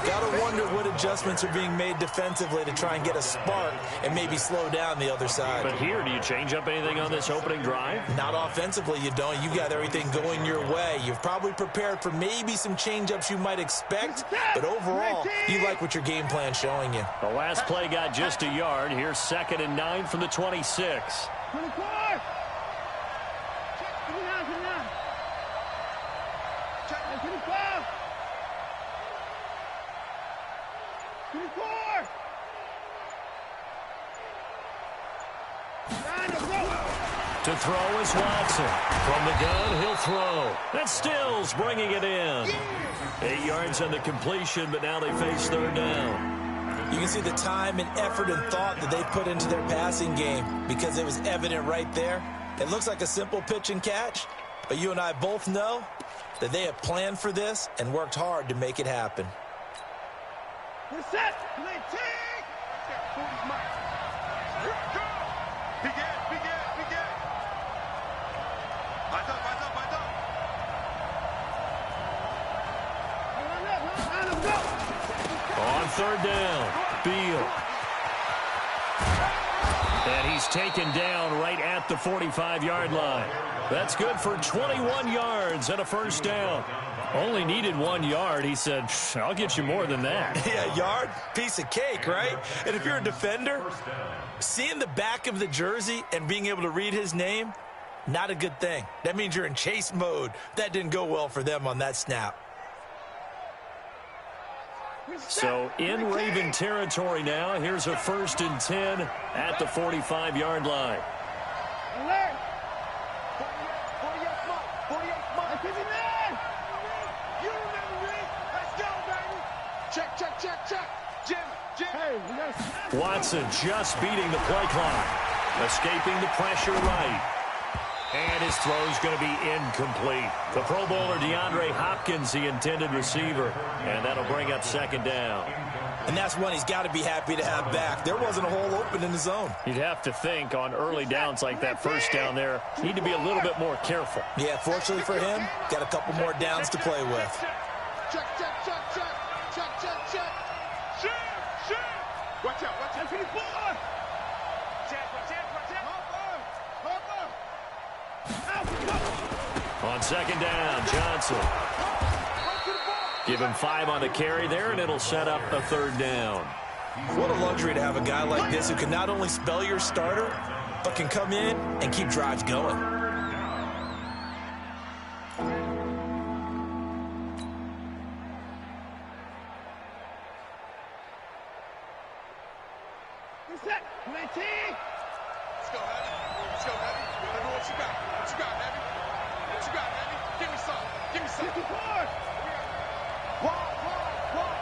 Gotta wonder what adjustments are being made defensively to try and get a spark and maybe slow down the other side. But here, do you change up anything on this opening drive? Not offensively, you don't. You got everything going your way. You've probably prepared for maybe some change-ups you might expect, but overall, you like what your game plan's showing you. The last play got just a yard. Here's 2nd and 9 from the 26. 24. Check 29. To throw is Watson. From the gun, he'll throw. That's Stills bringing it in. 8 yards on the completion, but now they face third down. You can see the time and effort and thought that they put into their passing game because it was evident right there. It looks like a simple pitch and catch, but you and I both know that they have planned for this and worked hard to make it happen. We're set. On third down, Beal. And he's taken down right at the 45-yard line. That's good for 21 yards and a first down. Only needed 1 yard. He said, I'll get you more than that. Yeah, yard, piece of cake, right? And if you're a defender, seeing the back of the jersey and being able to read his name, not a good thing. That means you're in chase mode. That didn't go well for them on that snap. So in Raven territory now. Here's a 1st and 10 at the 45-yard line. Alert! 48 mark. 48 mark. You remember me? Let's go, baby. Check. Jim. Hey, we got Watson just beating the play clock. Escaping the pressure right. And his throw's going to be incomplete. The Pro Bowler DeAndre Hopkins, the intended receiver. And that'll bring up second down. And that's one he's got to be happy to have back. There wasn't a hole open in the zone. You'd have to think on early downs like that first down there, need to be a little bit more careful. Yeah, fortunately for him, got a couple more downs to play with. Check. Watch out. That's what he's for. On second down, Johnson. Give him 5 on the carry there, and it'll set up a third down. What a luxury to have a guy like this who can not only spell your starter, but can come in and keep drives going. Set. 19. Let's go, Heavy. Let me what you got. What you got, Heavy? Give me some. 54. Walk.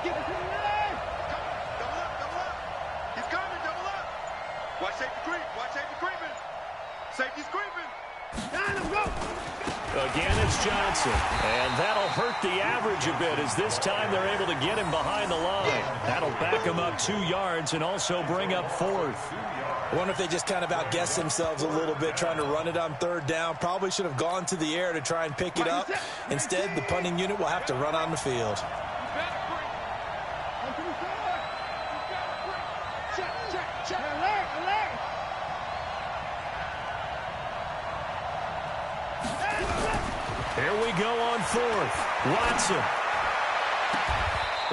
Get it to the line. Double up. He's coming, double up. Watch safety creeping. Safety's creeping. Go. Again, it's Johnson. And that'll hurt the average a bit as this time they're able to get him behind the line. That'll back him up 2 yards and also bring up 4th. I wonder if they just kind of outguessed themselves a little bit trying to run it on third down. Probably should have gone to the air to try and pick it up. Instead, the punting unit will have to run on the field. Check. Alert. Here we go on 4th. Watson.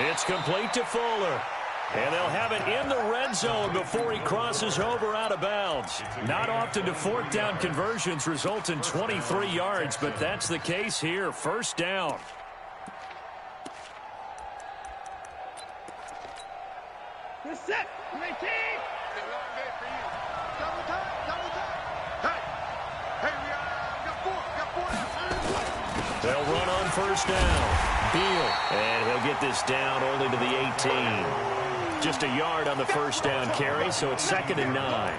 It's complete to Fuller. And they'll have it in the red zone before he crosses over out of bounds. Not often do 4th down conversions result in 23 yards, but that's the case here. First down. You're set. 19. Double time. Hey, we got 4. They'll run on first down. Beal. And he'll get this down only to the 18. Just a yard on the first down carry, so it's 2nd and 9.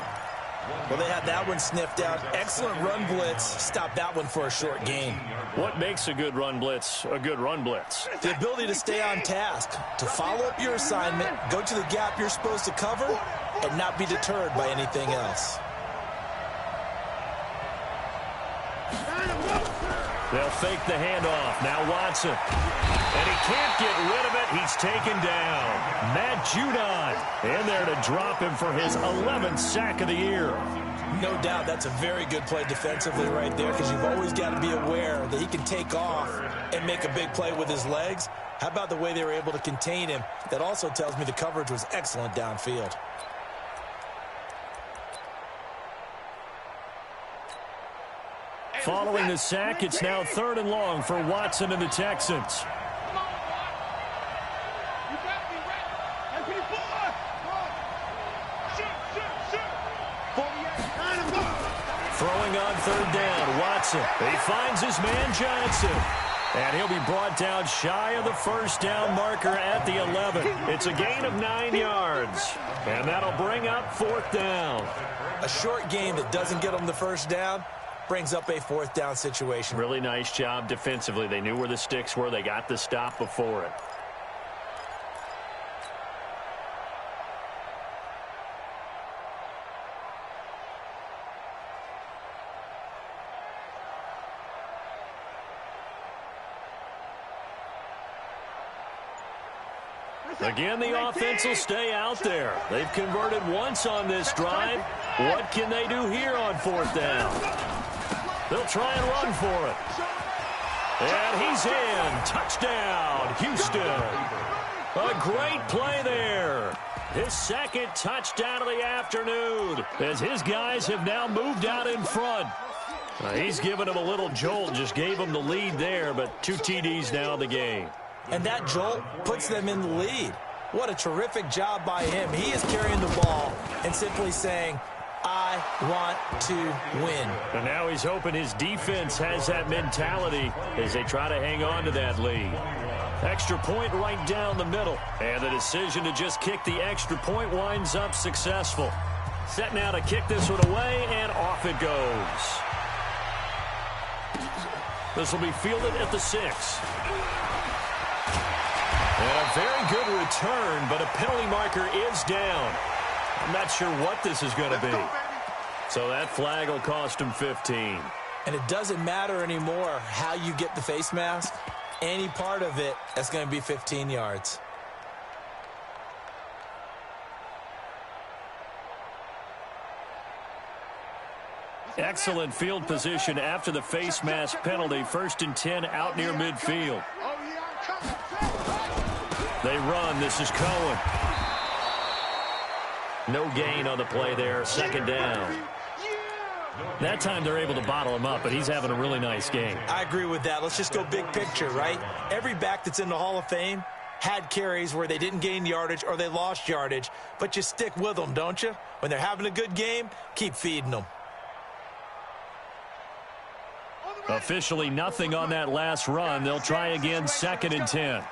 Well, they had that one sniffed out. Excellent run blitz. Stopped that one for a short gain. What makes a good run blitz a good run blitz? The ability to stay on task, to follow up your assignment, go to the gap you're supposed to cover, and not be deterred by anything else. They'll fake the handoff. Now Watson. And he can't get rid of it. He's taken down. Matt Judon in there to drop him for his 11th sack of the year. No doubt that's a very good play defensively right there because you've always got to be aware that he can take off and make a big play with his legs. How about the way they were able to contain him? That also tells me the coverage was excellent downfield. Following the sack, it's now 3rd and long for Watson and the Texans. Throwing on 3rd down, Watson. He finds his man Johnson. And he'll be brought down shy of the 1st down marker at the 11. It's a gain of 9 yards. And that'll bring up 4th down. A short game that doesn't get them the 1st down brings up a 4th down situation. Really nice job defensively. They knew where the sticks were. They got the stop before it. Again, the offense will stay out there. They've converted once on this drive. What can they do here on 4th down? They'll try and run for it. And he's in. Touchdown, Houston. A great play there. His 2nd touchdown of the afternoon as his guys have now moved out in front. He's given him a little jolt, just gave him the lead there, but 2 TDs now in the game. And that jolt puts them in the lead. What a terrific job by him. He is carrying the ball and simply saying, I want to win. And now he's hoping his defense has that mentality as they try to hang on to that lead. Extra point right down the middle. And the decision to just kick the extra point winds up successful. Set now to kick this one away, and off it goes. This will be fielded at the 6. And a very good return, but a penalty marker is down. I'm not sure what this is going to be. So that flag will cost him 15. And it doesn't matter anymore how you get the face mask. Any part of it, that's going to be 15 yards. Excellent field position after the face mask penalty. 1st and 10 out near midfield. They run. This is Cohen. No gain on the play there. 2nd down. That time they're able to bottle him up, but he's having a really nice game. I agree with that. Let's just go big picture, right? Every back that's in the Hall of Fame had carries where they didn't gain yardage or they lost yardage, but you stick with them, don't you? When they're having a good game, keep feeding them. Officially nothing on that last run. They'll try again, 2nd and 10.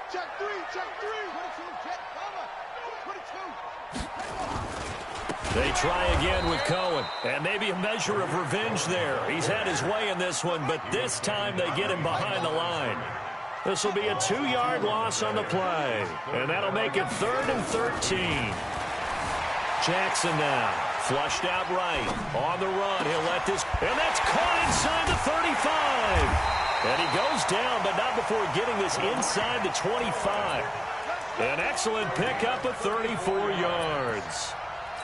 They try again with Cohen. And maybe a measure of revenge there. He's had his way in this one, but this time they get him behind the line. This will be a 2-yard loss on the play. And that'll make it 3rd and 13. Jackson now. Flushed out right. On the run. He'll let this. And that's caught inside the 35. And he goes down, but not before getting this inside the 25. An excellent pickup of 34 yards.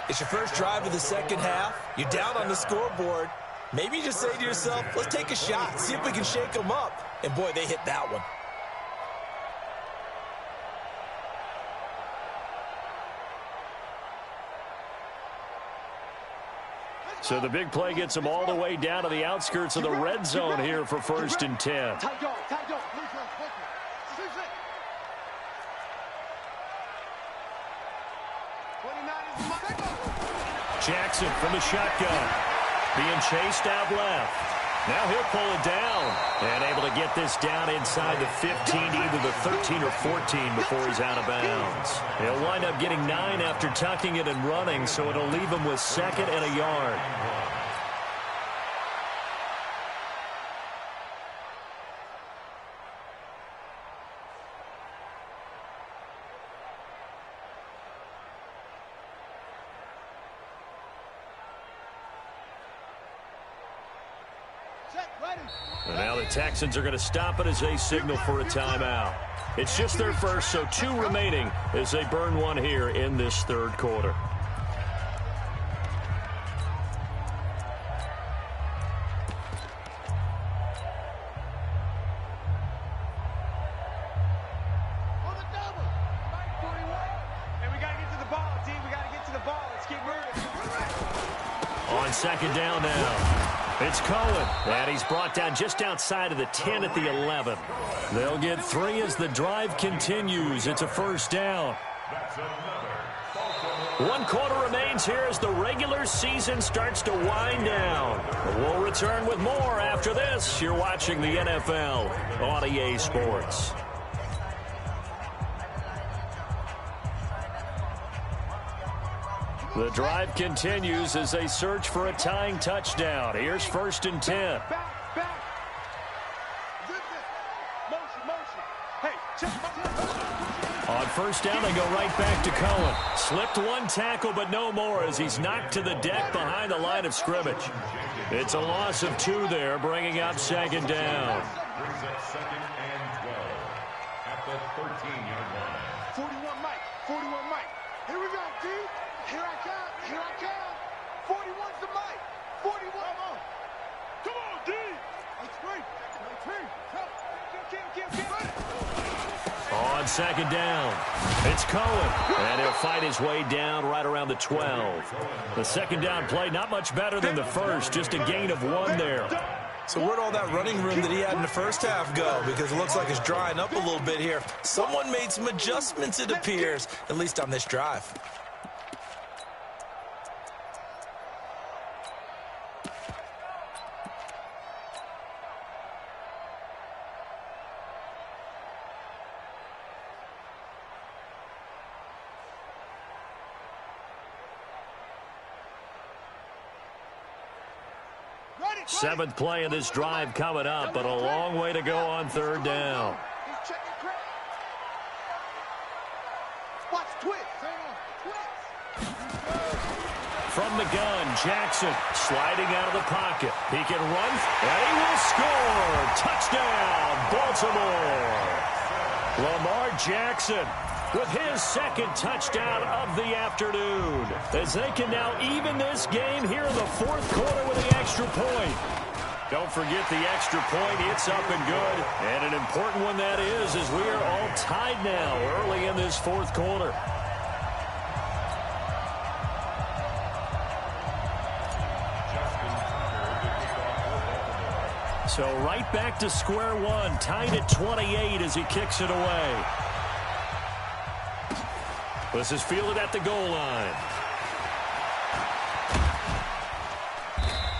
It's your first drive of the 2nd half. You're down on the scoreboard. Maybe you just say to yourself, let's take a shot, see if we can shake them up. And boy, they hit that one. So the big play gets them all the way down to the outskirts of the red zone here for 1st and 10. Jackson from the shotgun. Being chased out left. Now he'll pull it down. And able to get this down inside the 15, either the 13 or 14 before he's out of bounds. He'll wind up getting 9 after tucking it and running, so it'll leave him with 2nd and a yard. And now the Texans are going to stop it as they signal for a timeout. It's just their first, so 2 remaining as they burn one here in this 3rd quarter. On 2nd down now. It's Cohen, and he's brought down just outside of the 10 at the 11. They'll get 3 as the drive continues. It's a first down. 1 quarter remains here as the regular season starts to wind down. We'll return with more after this. You're watching the NFL on EA Sports. The drive continues as they search for a tying touchdown. Here's 1st and 10. On first down, they go right back to Cohen. Slipped 1 tackle, but no more as he's knocked to the deck behind the line of scrimmage. It's a loss of 2 there, bringing up 2nd down. Brings up 2nd and 12 at the 13-yard line. 41 Mike, 41 Mike. Here we go, D. Here I come, here I come. 41's the Mike. 41. Come on, D. That's great. On 2nd down, it's Cohen, and he'll fight his way down right around the 12. The 2nd down play, not much better than the first, just a gain of 1 there. So where'd all that running room that he had in the first half go? Because it looks like it's drying up a little bit here. Someone made some adjustments, it appears, at least on this drive. Seventh play of this drive coming up, but a long way to go on 3rd down. Watch twist. From the gun, Jackson sliding out of the pocket. He can run, and he will score. Touchdown, Baltimore. Lamar Jackson with his 2nd touchdown of the afternoon, as they can now even this game here in the 4th quarter with the extra point. Don't forget the extra point. It's up and good, and an important one that is, as we are all tied now early in this 4th quarter. So right back to square one, tied at 28 as he kicks it away. This is fielded at the goal line.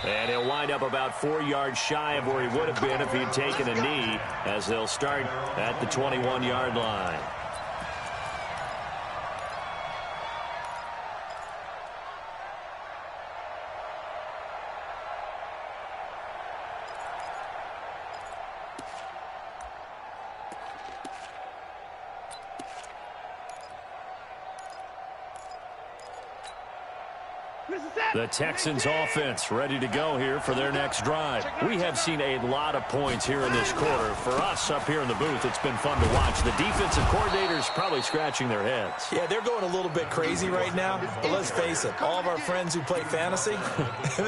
And he'll wind up about 4 yards shy of where he would have been if he'd taken a knee, as they'll start at the 21-yard line. The Texans offense ready to go here for their next drive. We have seen a lot of points here in this quarter. For us up here in the booth, it's been fun to watch. The defensive coordinators probably scratching their heads. Yeah, they're going a little bit crazy right now. But let's face it, all of our friends who play fantasy,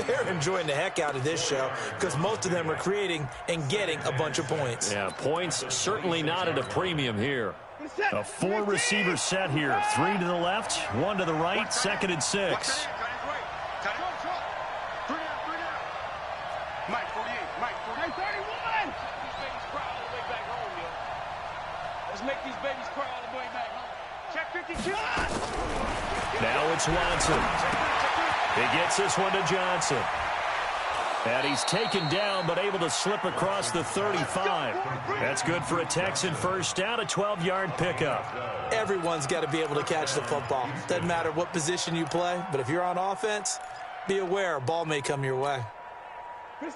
they're enjoying the heck out of this show because most of them are creating and getting a bunch of points. Yeah, points certainly not at a premium here. A 4-receiver set here. 3 to the left, 1 to the right, 2nd and 6. Mike 48, Mike 48, 31! These babies cry all the way back home, yo. Let's make these babies cry all the way back home. Check 52. Now it's Watson. He gets this one to Johnson. And he's taken down, but able to slip across the 35. That's good for a Texan first down, a 12-yard pickup. Everyone's got to be able to catch the football. Doesn't matter what position you play, but if you're on offense, be aware a ball may come your way.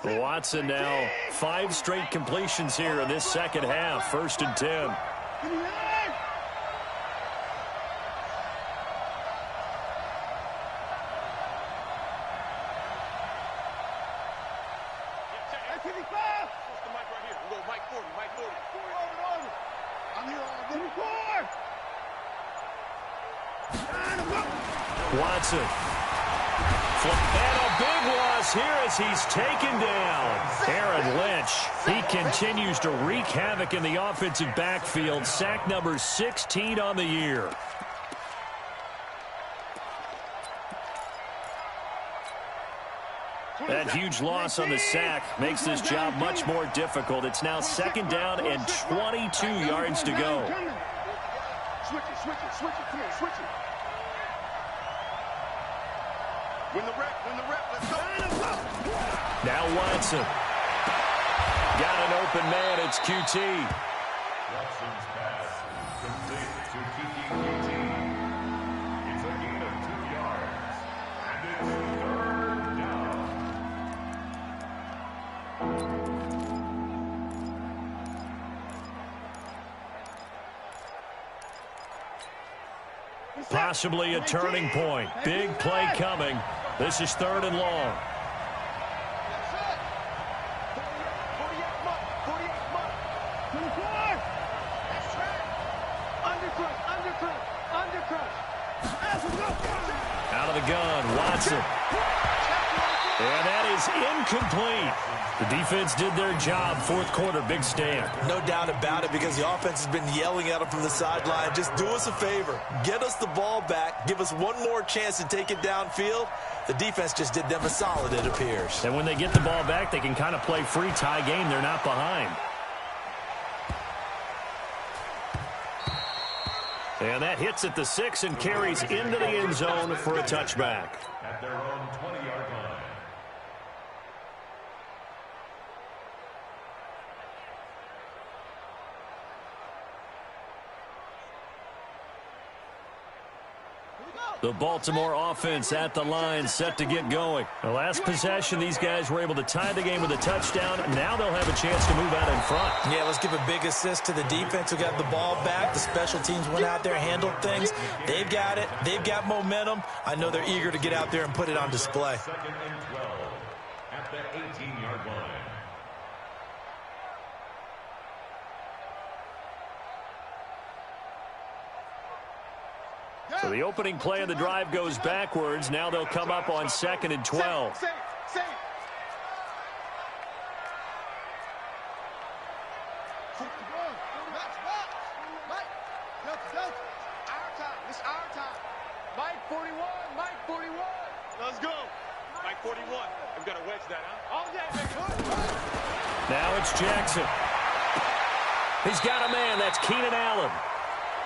Watson now 5 straight completions here in this second half. 1st and 10. Watson. And a big loss here as he's taken down. Aaron Lynch, he continues to wreak havoc in the offensive backfield. Sack number 16 on the year. That huge loss on the sack makes this job much more difficult. It's now 2nd down and 22 yards to go. Switch it, come on, switch it. Win the rep, let's go. Now Watson. Got an open man, it's QT. Watson's pass complete to QT. It's a gain of 2 yards, and it's 3rd down. Possibly a turning point. Big play coming. This is 3rd and long. Out of the gun, Watson. And that is incomplete. The defense did their job. 4th quarter, big stand. No doubt about it, because the offense has been yelling at them from the sideline. Just do us a favor. Get us the ball back. Give us one more chance to take it downfield. The defense just did them a solid, it appears. And when they get the ball back, they can kind of play free tie game. They're not behind. And that hits at the 6 and carries into the end zone for a touchback. At their own 20-yard line. The Baltimore offense at the line, set to get going. The last possession, these guys were able to tie the game with a touchdown. Now they'll have a chance to move out in front. Yeah, let's give a big assist to the defense who got the ball back. The special teams went out there, handled things. They've got it. They've got momentum. I know they're eager to get out there and put it on display. 2nd and 12 at the 18-yard line. So the opening play of the drive goes backwards. Now they'll come up on 2nd and 12. Safe. It's our time. Mike 41. Let's go. Mike 41. We've got to wedge that, huh? All day, baby. Now it's Jackson. He's got a man. That's Keenan Allen.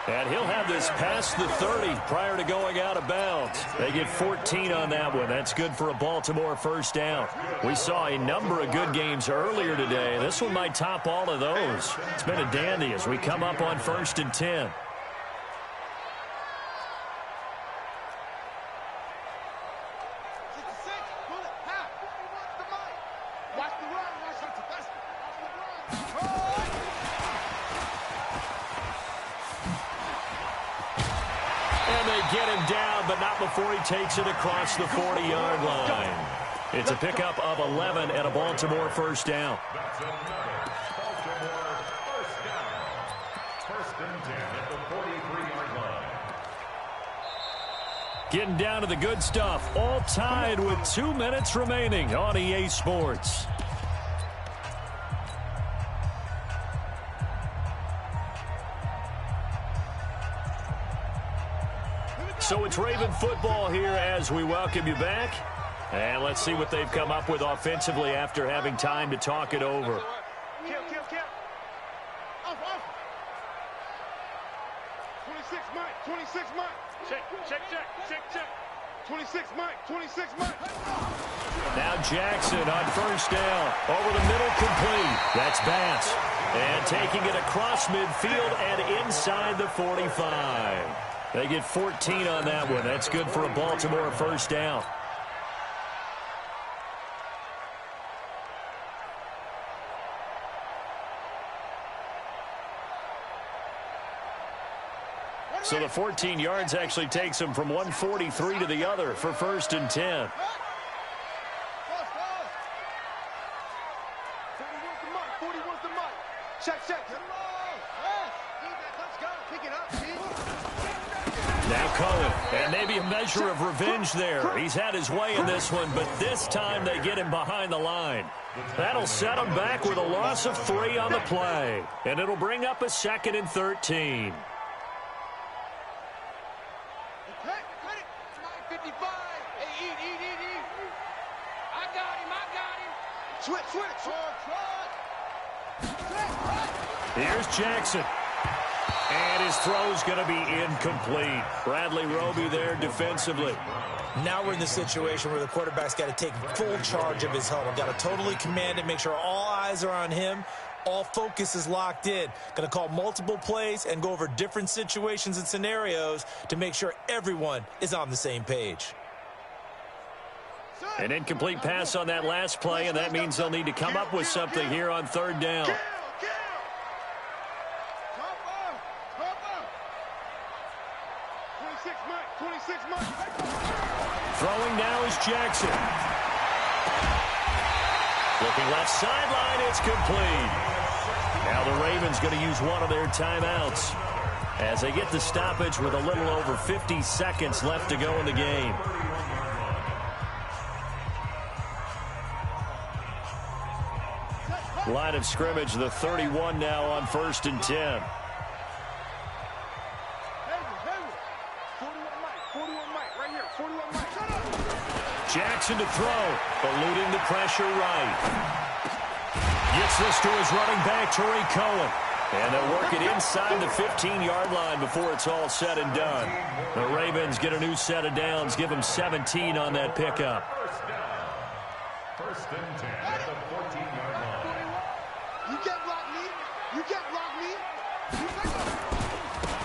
And he'll have this past the 30 prior to going out of bounds. They get 14 on that one. That's good for a Baltimore 1st down. We saw a number of good games earlier today. This one might top all of those. It's been a dandy as we come up on 1st and 10. Get him down, but not before he takes it across the 40-yard line. It's a pickup of 11 and a Baltimore 1st down. That's another Baltimore 1st down. 1st and 10 at the 43-yard line. Getting down to the good stuff. All tied with 2 minutes remaining on EA Sports. So it's Raven football here as we welcome you back. And let's see what they've come up with offensively after having time to talk it over. Kill. Off. 26, Mike. Check. 26, Mike. Now Jackson on 1st down. Over the middle, complete. That's Bass. And taking it across midfield and inside the 45. They get 14 on that one. That's good for a Baltimore 1st down. So the 14 yards actually takes them from 143 to the other for 1st and 10. Check. Let's go. Pick it up, Now Cohen, and maybe a measure of revenge there. He's had his way in this one, but this time they get him behind the line. That'll set him back with a loss of 3 on the play, and it'll bring up a 2nd and 13. Hey, 55. Hey, eat. I got him. Here's Jackson. And his throw's going to be incomplete. Bradley Roby there defensively. Now we're in the situation where the quarterback's got to take full charge of his huddle. Got to totally command it, make sure all eyes are on him. All focus is locked in. Going to call multiple plays and go over different situations and scenarios to make sure everyone is on the same page. An incomplete pass on that last play, and that means they'll need to come up with something here on third down. Throwing now is Jackson. Looking left sideline, it's complete. Now the Ravens going to use one of their timeouts as they get the stoppage with a little over 50 seconds left to go in the game. Line of scrimmage, the 31 now on 1st and 10. Jackson to throw, eluding the pressure right. Gets this to his running back, Tariq Cohen. And they'll work it inside the 15-yard line before it's all said and done. The Ravens get a new set of downs, give them 17 on that pickup. First and 10 at the 14-yard line. You can't block me. You can't block me.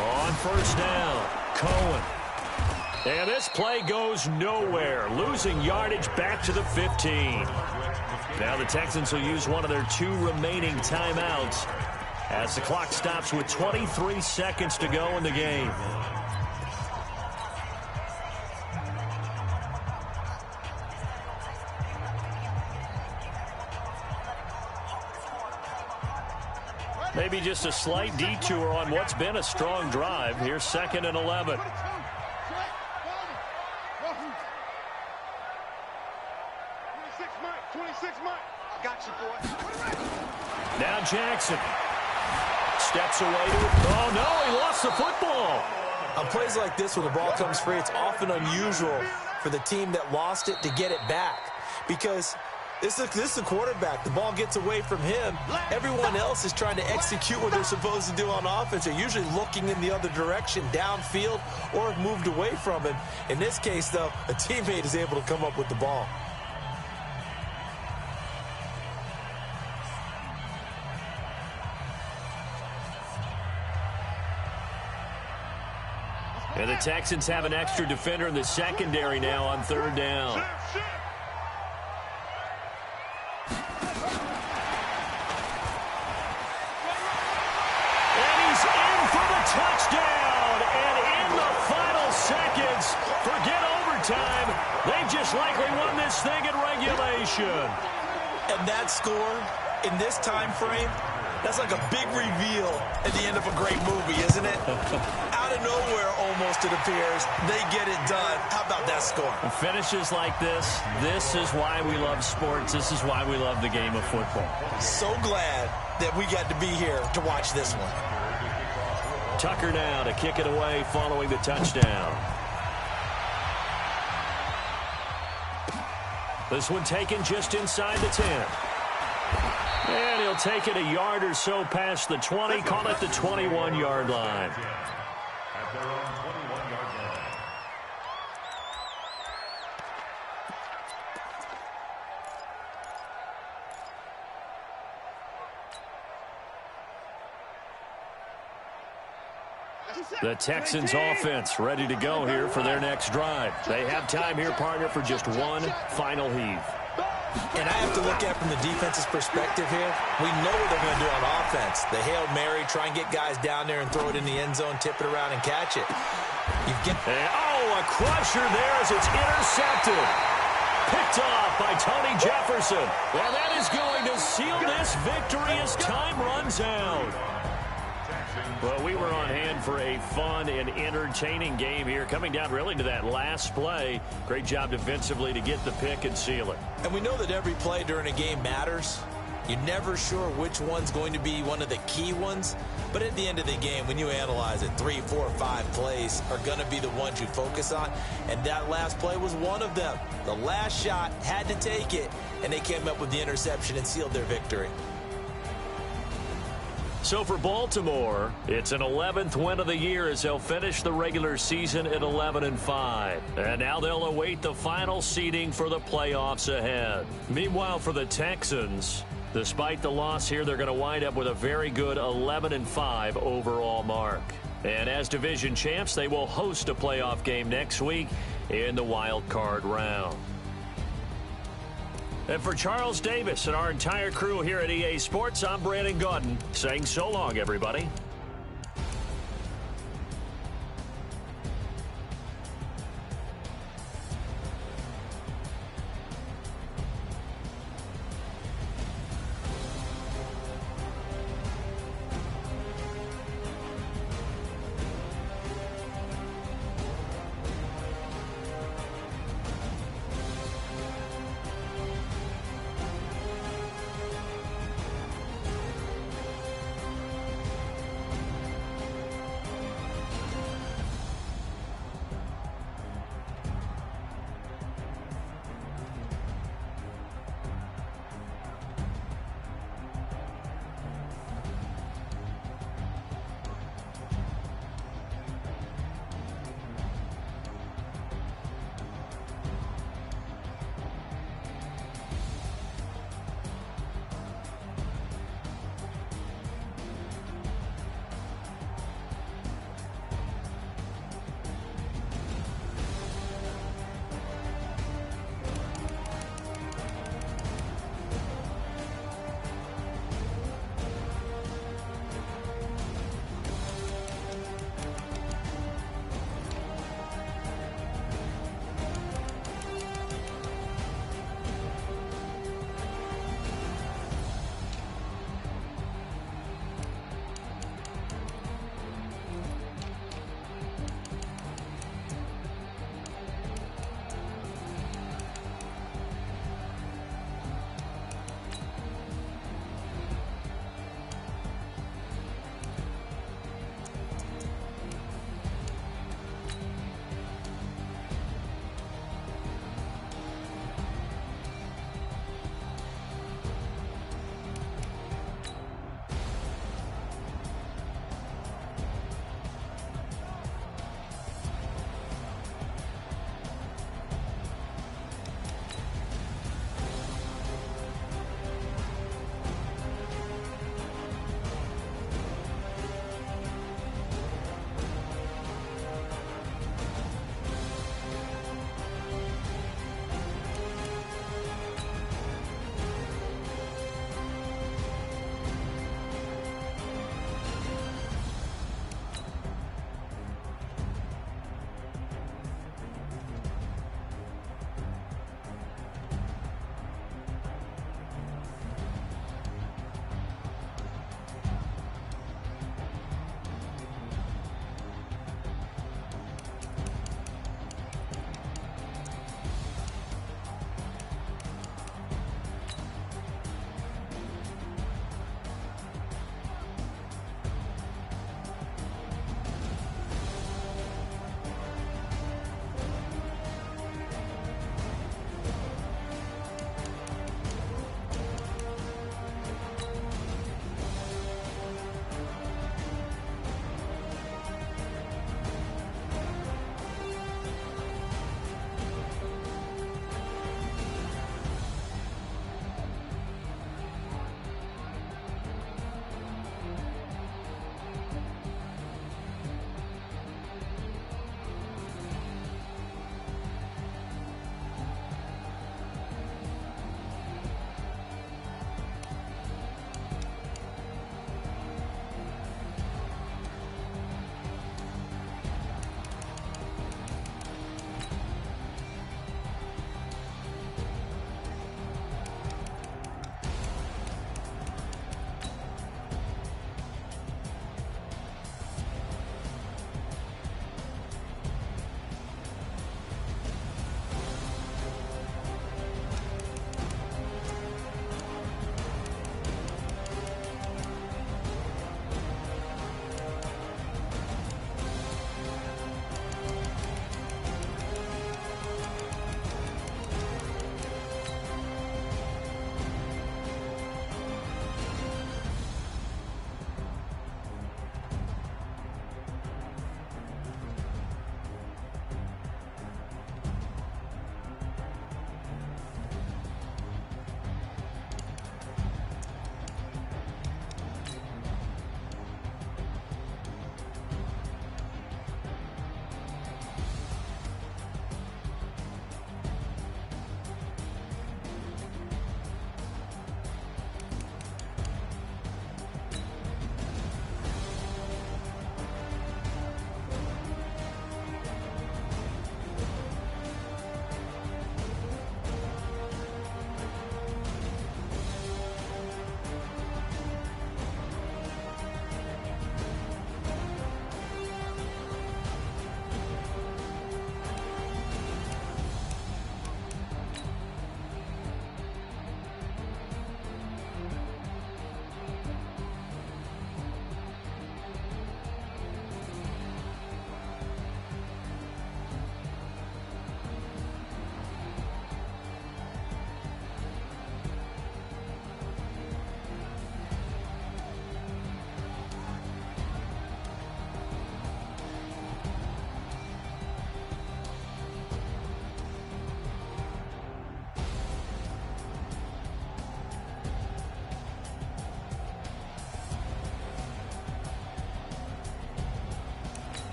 On first down, Cohen. And this play goes nowhere, losing yardage back to the 15. Now the Texans will use one of their 2 remaining timeouts as the clock stops with 23 seconds to go in the game. Maybe just a slight detour on what's been a strong drive. Here's 2nd and 11. Now Jackson steps away to it. Oh, no, he lost the football. On plays like this where the ball comes free, it's often unusual for the team that lost it to get it back because this is a quarterback. The ball gets away from him. Everyone else is trying to execute what they're supposed to do on offense. They're usually looking in the other direction, downfield, or have moved away from him. In this case, though, a teammate is able to come up with the ball. And the Texans have an extra defender in the secondary now on 3rd down. And he's in for the touchdown. And in the final seconds, forget overtime. They've just likely won this thing in regulation. And that score in this time frame, that's like a big reveal at the end of a great movie, isn't it? Out of nowhere, almost, it appears, they get it done. How about that score? Finishes like this is why we love sports. This is why we love the game of football. So glad that we got to be here to watch this one. Tucker now to kick it away following the touchdown. This one taken just inside the 10. And he'll take it a yard or so past the 20, call it the 21-yard line. At their own 21-yard line. The Texans offense ready to go here for their next drive. They have time here, partner, for just one final heave. And I have to look at it from the defense's perspective here. We know what they're going to do on offense. The Hail Mary, try and get guys down there and throw it in the end zone, tip it around and catch it. A crusher there as it's intercepted. Picked off by Tony Jefferson. And that is going to seal this victory as time runs out. Well, we were on hand for a fun and entertaining game here, coming down really to that last play. Great job defensively to get the pick and seal it. And we know that every play during a game matters. You're never sure which one's going to be one of the key ones. But at the end of the game, when you analyze it, 3, 4, 5 plays are going to be the ones you focus on. And that last play was one of them. The last shot had to take it, and they came up with the interception and sealed their victory. So for Baltimore, it's an 11th win of the year as they'll finish the regular season at 11-5. And now they'll await the final seeding for the playoffs ahead. Meanwhile, for the Texans, despite the loss here, they're going to wind up with a very good 11-5 overall mark. And as division champs, they will host a playoff game next week in the wild card round. And for Charles Davis and our entire crew here at EA Sports, I'm Brandon Gaudin saying so long, everybody.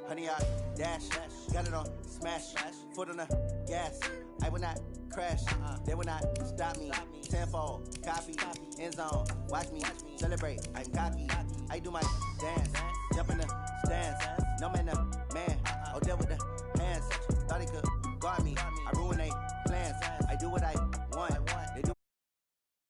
Honey, I dash, got it on smash, foot on the gas. I will not crash, they will not stop me. Tenfold, copy, end zone, watch me celebrate. I'm cocky, I do my dance, jump in the stands. No man, the man, oh, deal with the hands. Thought he could guard me, I ruin they plans. I do what I want,